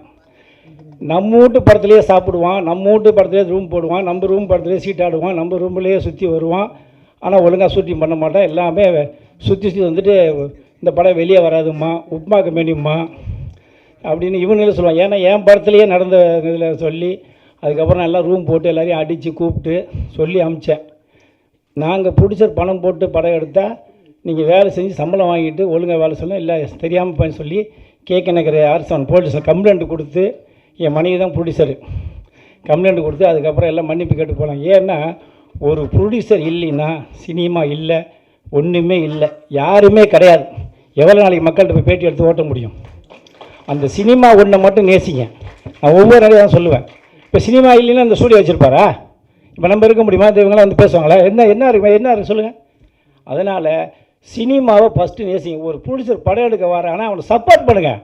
Speaker 5: நம்ம வீட்டு படத்துலேயே சாப்பிடுவான், நம்ம வீட்டு படத்துலேயே ரூம் போடுவான், நம்ம ரூம் படத்துலேயே சீட் ஆடுவான், நம்ம ரூம்லேயே சுற்றி வருவான். ஆனால் ஒழுங்காக ஷூட்டிங் பண்ண மாட்டான். எல்லாமே சுற்றி வந்துட்டு இந்த படம் வெளியே வராதும்மா, உப்மாக்கு மேனியும்மா அப்படின்னு இவங்களே சொல்லுவான். ஏன்னா என் படத்துலேயே நடந்த இதில் சொல்லி அதுக்கப்புறம் நல்லா ரூம் போட்டு எல்லோரையும் அடித்து கூப்பிட்டு சொல்லி அமிச்சேன். நாங்கள் ப்ரொடியூசர் பணம் போட்டு படம் எடுத்தால் நீங்கள் வேலை செஞ்சு சம்பளம் வாங்கிட்டு ஒழுங்காக வேலை சொல்லணும், இல்லை தெரியாமல் பண்ணி சொல்லி கேட்க நகர் அரசன் போலீஸில் கம்ப்ளைண்ட் கொடுத்து, என் மனைவி தான் ப்ரொடியூசரு, கம்ப்ளைண்ட் கொடுத்து அதுக்கப்புறம் எல்லாம் மன்னிப்பு கேட்டு போகலாம். ஏன்னா ஒரு ப்ரொடியூசர் இல்லைன்னா சினிமா இல்லை, ஒன்றுமே இல்லை, யாருமே கிடையாது. எவ்வளோ நாளைக்கு மக்கள்கிட்ட போய் பேட்டி எடுத்து ஓட்ட முடியும்? அந்த சினிமா ஒன்றை மட்டும் நேசிங்க. நான் ஒவ்வொரு நாளையும் தான் சொல்லுவேன். இப்போ சினிமா இல்லைன்னா அந்த ஸ்டூடியோ வச்சுருப்பாரா? இப்போ நம்ம இருக்க முடியுமா? இவங்களாம் வந்து பேசுவாங்களா? என்ன இருக்கு சொல்லுங்கள். அதனால் சினிமாவை ஃபஸ்ட்டு நேசிங்க. ஒரு ப்ரொடியூசர் படம் எடுக்க வரானா அவனை சப்போர்ட் பண்ணுங்கள்.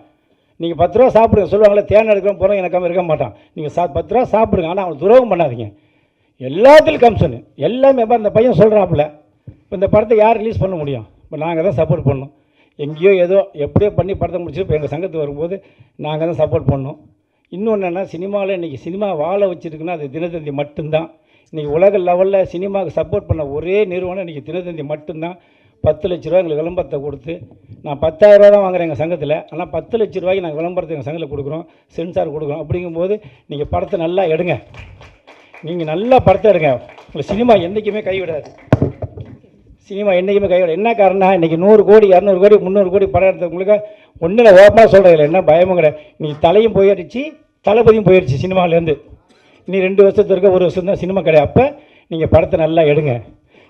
Speaker 5: நீங்கள் 10 ரூபா சாப்பிடுங்க. சொல்லுவாங்களே தேன் எடுக்கிறோம் போகிறோம் எனக்காம இருக்க மாட்டான். நீங்கள் 10 ரூபா சாப்பிடுங்க, ஆனால் அவனை துரோகம் பண்ணாதீங்க. எல்லாத்துலையும் கமிஷனு எல்லாமே. அந்த பையன் சொல்கிறாப்புல, இப்போ இந்த படத்தை யார் ரிலீஸ் பண்ண முடியும்? இப்போ நாங்கள் தான் சப்போர்ட் பண்ணோம். எங்கேயோ ஏதோ எப்படியோ பண்ணி படத்தை முடிச்சுட்டு இப்போ எங்கள் சங்கத்துக்கு வரும்போது நாங்கள் தான் சப்போர்ட் பண்ணோம். இன்னொன்று என்ன, சினிமாவில் இன்றைக்கி சினிமா வாழ வச்சுருக்குன்னா அது தினத்தந்தி மட்டும்தான். இன்றைக்கி உலக லெவலில் சினிமாவுக்கு சப்போர்ட் பண்ண ஒரே நிறுவனம் இன்றைக்கி தினத்தந்தி மட்டும்தான். 10 லட்ச ரூபா எங்களுக்கு விளம்பரத்தை கொடுத்து, நான் 10,000 ரூபா தான் வாங்குறேன் எங்கள் சங்கத்தில், ஆனால் 10 லட்ச ரூபாய்க்கு நாங்கள் விளம்பரத்தை எங்கள் சங்கத்தில் கொடுக்குறோம், சென்சார் கொடுக்குறோம். அப்படிங்கும்போது நீங்கள் படத்தை நல்லா எடுங்க, நீங்கள் நல்லா படத்தை எடுங்க. உங்களை சினிமா என்றைக்குமே கைவிடாது. சினிமா என்றைக்குமே கைவிடாது. என்ன காரணம், இன்றைக்கி 100 கோடி 200 கோடி 300 கோடி படம் எடுத்தவங்களுக்கு ஒன்றில் ஓப்பனாக சொல்கிறதில்ல, என்ன பயமும் கிடையாது. நீ தலையும் போயிடுச்சு, தளபதியும் போயிடுச்சு சினிமாவிலேருந்து. இனி 2 வருஷத்துக்கு 1 வருஷம் தான் சினிமா கிடையாது. அப்போ நீங்கள் படத்தை நல்லா எடுங்க.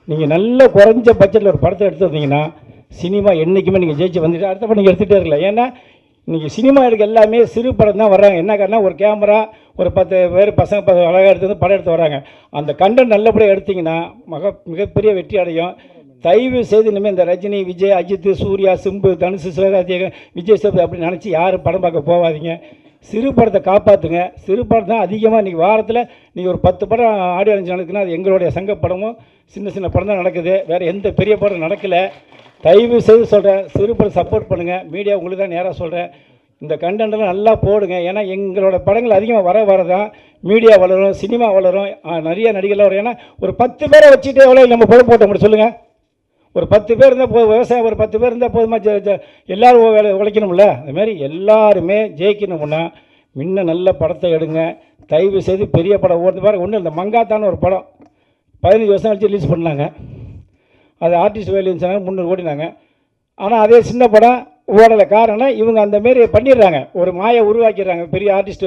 Speaker 5: நீங்கள் நல்ல குறைஞ்ச பட்ஜெட்டில் ஒரு படத்தை எடுத்து வந்தீங்கன்னா சினிமா என்றைக்குமே நீங்கள் ஜெயிச்சு வந்துட்டு அடுத்த படம் நீங்கள் எடுத்துகிட்டே இருக்கலாம். ஏன்னா இன்றைக்கி சினிமா எடுக்க எல்லாமே சிறு படம் தான் வர்றாங்க. என்ன காரணம், ஒரு கேமரா ஒரு 10 பேர் பசங்க அழகாக எடுத்து வந்து படம் எடுத்து வராங்க. அந்த கண்டென்ட் நல்லபடியாக எடுத்திங்கன்னா மிகப்பெரிய வெற்றி அடையும். தயவு செய்து இனிமேல் இந்த ரஜினி, விஜய், அஜித், சூர்யா, சிம்பு, தனுஷ், சிவகார்த்திகேயன், விஜய் சேது அப்படி நினச்சி யாரும் படம் பார்க்க போகாதீங்க. சிறு படத்தை காப்பாற்றுங்க. சிறு படம் தான் அதிகமாக இன்றைக்கி வாரத்தில் நீங்கள் ஒரு 10 படம் ஆடியோ லான்ச் நடக்குதுன்னா அது எங்களுடைய சங்க படமும் சின்ன படம் தான் நடக்குது. வேறு எந்த பெரிய படம் நடக்கலை. தயவு செய்து சொல்கிறேன், சிறு படம் சப்போர்ட் பண்ணுங்கள். மீடியா உங்களுக்கு தான் நேராக சொல்கிறேன், இந்த கண்டென்ட்லாம் நல்லா போடுங்க. ஏன்னா எங்களோட படங்கள் அதிகமாக வரதான் மீடியா வளரும், சினிமா வளரும், நிறைய நடிகர்கள் வரும். ஏன்னா ஒரு 10 பேரை வச்சுட்டு எவ்வளோ நம்ம படம் போட்ட முடியும் சொல்லுங்கள்? ஒரு 10 பேர் இருந்தால் போதும், விவசாயம் ஒரு 10 பேர் இருந்தால் போதுமா? எல்லோரும் உழைக்கணும்ல. அதுமாதிரி எல்லாருமே ஜெயிக்கணும்னா முன்ன நல்ல படத்தை எடுங்க. தயவு செய்து பெரிய படம் ஓடுறது பாருங்க. ஒன்றும் இந்த மங்காத்தான ஒரு படம் 15 வருஷம் கழிச்சு ரிலீஸ் பண்ணாங்க. அது ஆர்டிஸ்ட் வேல்யூ 300 கோடினாங்க. ஆனால் அதே சின்ன படம் ஓடலை. காரணம் இவங்க அந்தமாரி பண்ணிடுறாங்க, ஒரு மாயை உருவாக்கிடுறாங்க. பெரிய ஆர்டிஸ்ட்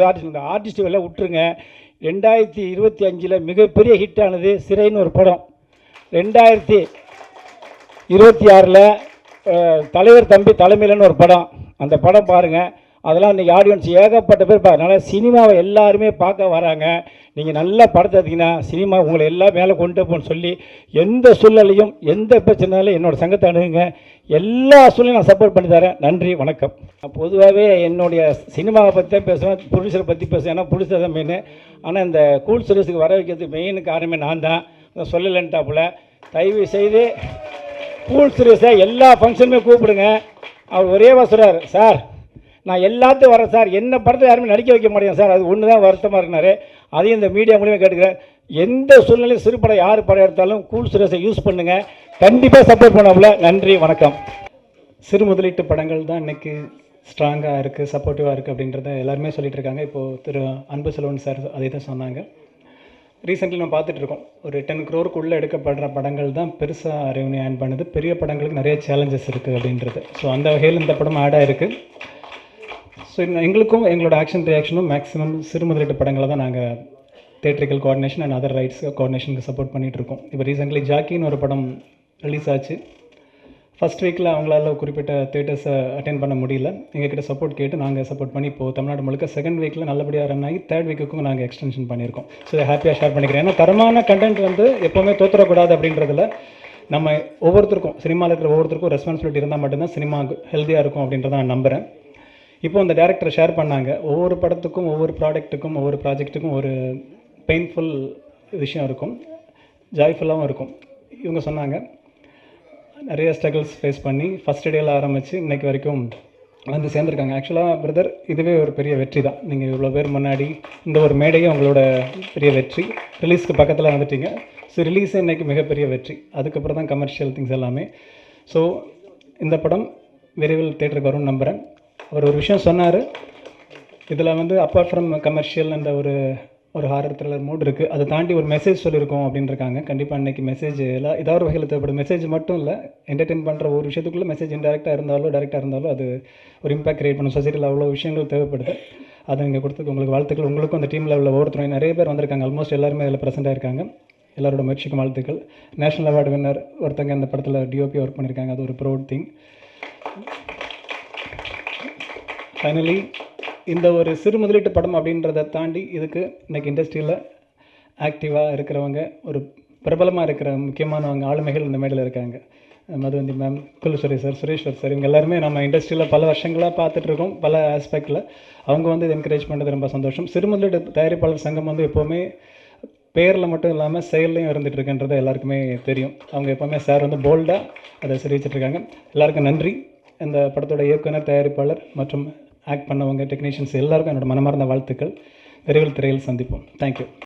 Speaker 5: வேலை விட்டுருங்க. 2025 மிகப்பெரிய ஹிட் ஆனது சிறைன்னு ஒரு படம். 2026 தலைவர் தம்பி தலைமையிலன்னு ஒரு படம். அந்த படம் பாருங்கள். அதெல்லாம் இன்றைக்கி ஆடியன்ஸ் ஏகப்பட்ட பேர் அதனால் சினிமாவை எல்லாருமே பார்க்க வராங்க. நீங்கள் நல்லா படத்தை எடுத்தீங்கன்னா சினிமா உங்களை எல்லாம் மேலே கொண்டு போகணும்னு சொல்லி எந்த சூழ்நிலையும் எந்த பிரச்சனையிலும் என்னோடய சங்கத்தை அணுகுங்க. எல்லா சூழ்நிலையும் நான் சப்போர்ட் பண்ணி தரேன். நன்றி, வணக்கம். பொதுவாகவே என்னுடைய சினிமாவை பற்றி தான் பேசுவேன், ப்ரொடியூசரை பற்றி பேசுவேன். ஏன்னா ப்ரொடியூசர் தான் மெயின். ஆனால் இந்த கூல் சர்வீஸுக்கு வர வைக்கிறதுக்கு மெயின் காரணமே நான் தான். சொல்லலைன்ட்டாப்புல தயவு செய்து கூல் சர்வீஸை எல்லா ஃபங்க்ஷனுமே கூப்பிடுங்க. அவர் ஒரே சொல்கிறார், சார் நான் எல்லாத்தையும் வரேன் சார், என்ன படத்தை யாருமே நடிக்க வைக்க மாட்டேங்க சார், அது ஒன்று தான் வருத்தமாக இருக்கிறாரு. அதையும் இந்த மீடியா மூலியமாக கேட்டுக்கிறேன். எந்த சூழ்நிலையும் சிறு படம் யார் படம் எடுத்தாலும் கூல் சர்வீஸை யூஸ் பண்ணுங்கள். கண்டிப்பாக சப்போர்ட் பண்ணாப்புல. நன்றி, வணக்கம்.
Speaker 8: சிறு முதலீட்டு படங்கள் தான் இன்றைக்கி ஸ்ட்ராங்காக இருக்குது, சப்போர்ட்டிவாக இருக்குது அப்படின்றத எல்லாருமே சொல்லிகிட்டு இருக்காங்க. இப்போது திரு அன்பு செல்வன் சார் அதே தான் சொன்னாங்க. ரீசெண்ட்லி நம்ம பார்த்துட்ருக்கோம், ஒரு 10 crore எடுக்கப்படுற படங்கள் தான் பெருசாக ரெவன்யூ ஏர்ன் பண்ணுது. பெரிய படங்களுக்கு நிறைய சேலஞ்சஸ் இருக்குது அப்படின்றது. ஸோ அந்த வகையில் இந்த படம் ஆடாக இருக்குது. ஸோ எங்களுக்கும் எங்களோட ஆக்ஷன் ரியாக்ஷனும் மேக்ஸிமம் சிறு முதலீட்டு படங்களை தான் நாங்கள் theatrical coordination and other rights கோஆர்டினேஷனுக்கு சப்போர்ட் பண்ணிகிட்ருக்கோம். இப்போ ரீசெண்ட்லி ஜாக்கின்னு ஒரு படம் ரிலீஸ் ஆச்சு. ஃபஸ்ட் வீக்கில் அவங்களால குறிப்பிட்ட தேட்டர்ஸை அட்டென்ட் பண்ண முடியல. எங்ககிட்ட சப்போர்ட் கேட்டு நாங்கள் சப்போர்ட் பண்ணி இப்போது தமிழ்நாடு முழுக்க செகண்ட் வீக்கில் நல்லபடியாக ரன் ஆகி தேர்ட் வீக்குக்கும் நாங்கள் எக்ஸ்டென்ஷன் பண்ணியிருக்கோம். ஸோ இதை ஹாப்பியாக ஷேர் பண்ணிக்கிறேன். ஏன்னா தரமான கண்டென்ட் வந்து எப்போவுமே தோற்றக்கூடாது அப்படின்றதுல நம்ம ஒவ்வொருத்தருக்கும் சினிமாவில் இருக்கிற ஒவ்வொருத்தருக்கும் ரெஸ்பான்சிபிலிட்டி இருந்தால் மட்டும்தான் சினிமா ஹெல்த்தியாக இருக்கும் அப்படின்றத நான் நம்புகிறேன். இப்போ அந்த டேரக்டர் ஷேர் பண்ணாங்க, ஒவ்வொரு படத்துக்கும் ஒவ்வொரு ப்ராடக்ட்டுக்கும் ஒவ்வொரு ப்ராஜெக்ட்டுக்கும் ஒரு பெயின்ஃபுல் விஷயம் இருக்கும், ஜாய்ஃபுல்லாகவும் இருக்கும். இவங்க சொன்னாங்க நிறைய ஸ்ட்ரகிள்ஸ் ஃபேஸ் பண்ணி ஃபஸ்ட் டேயில் ஆரம்பித்து இன்றைக்கு வரைக்கும் வந்து சேர்ந்துருக்காங்க. ஆக்சுவலாக பிரதர் இதுவே ஒரு பெரிய வெற்றி தான். நீங்கள் இவ்வளோ பேர் முன்னாடி இந்த ஒரு மேடையே உங்களோட பெரிய வெற்றி. ரிலீஸ்க்கு பக்கத்தில் வந்துட்டீங்க. ஸோ ரிலீஸே இன்றைக்கி மிகப்பெரிய வெற்றி. அதுக்கப்புறம் தான் கமர்ஷியல் திங்ஸ் எல்லாமே. ஸோ இந்த படம் விரைவில் தேட்டருக்கு வரும்னு நம்புகிறேன். அவர் ஒரு விஷயம் சொன்னார், இதில் வந்து அப்பார்ட் ஃப்ரம் கமர்ஷியல் அந்த ஒரு ஹாரர் த்ரில்லர் மூட் இருக்குது, அதை தாண்டி ஒரு மெசேஜ் சொல்லியிருக்கோம் அப்படின்ட்டுருக்காங்க. கண்டிப்பாக இன்றைக்கி மெசேஜ் எல்லாம் ஏதாவது ஒரு வகையில் தேவைப்படும். மெசேஜ் மட்டும் இல்லை, என்டர்டெயின் பண்ணுற ஒரு விஷயத்துக்குள்ளே மெசேஜ் இன்டெரக்டாக இருந்தாலும் டேரெக்டாக இருந்தாலும் அது ஒரு இம்பாக்ட் கிரியேட் பண்ணும். சொசைட்டியில் அவ்வளோ விஷயங்கள் தேவைப்படுது. அதை நீங்கள் கொடுத்ததுக்கு உங்களுக்கு வாழ்த்துக்கள். உங்களுக்கும் அந்த டீமில் உள்ள ஒவ்வொருத்தரும் நிறைய பேர் வந்திருக்காங்க. ஆல்மோஸ்ட் எல்லாருமே அதில் ப்ரெசென்ட்டாக இருக்காங்க. எல்லாரோட முயற்சிக்கும் வாழ்த்துக்கள். நேஷனல் அவார்டு வின்னர் ஒருத்தங்க அந்த படத்தில் டிஓபி ஒர்க் பண்ணியிருக்காங்க. அது ஒரு ப்ரௌட் திங். ஃபைனலி இந்த ஒரு சிறு முதலீட்டு படம் அப்படின்றத தாண்டி இதுக்கு இன்றைக்கி இண்டஸ்ட்ரியில் ஆக்டிவாக இருக்கிறவங்க, ஒரு பிரபலமாக இருக்கிற முக்கியமானவங்க ஆளுமைகள் இந்த மேடையில் இருக்காங்க. Madhuvanti ma'am, குல்லுசுரே sir, Sureshwar sir, இவங்க எல்லாருமே நம்ம இண்டஸ்ட்ரியில் பல வருஷங்களாக பார்த்துட்ருக்கோம். பல ஆஸ்பெக்டில் அவங்க வந்து இதை என்கரேஜ் பண்ணுறது ரொம்ப சந்தோஷம். சிறு முதலீட்டு தயாரிப்பாளர் சங்கம் வந்து எப்போவுமே பேரில் மட்டும் இல்லாமல் செயல்லையும் இருந்துகிட்ருக்குன்றது எல்லாருக்குமே தெரியும். அவங்க எப்போவுமே சார் வந்து போல்டாக அதை தெரிவிச்சிட்ருக்காங்க. எல்லாருக்கும் நன்றி. இந்த படத்தோட இயக்குனர், தயாரிப்பாளர் மற்றும் ஆக்ட் பண்ணவங்க, டெக்னீஷியன்ஸ் எல்லாருக்கும் என்னோட மனமார்ந்த வாழ்த்துக்கள். விரைவில் திரையில் சந்திப்போம். தேங்க்யூ.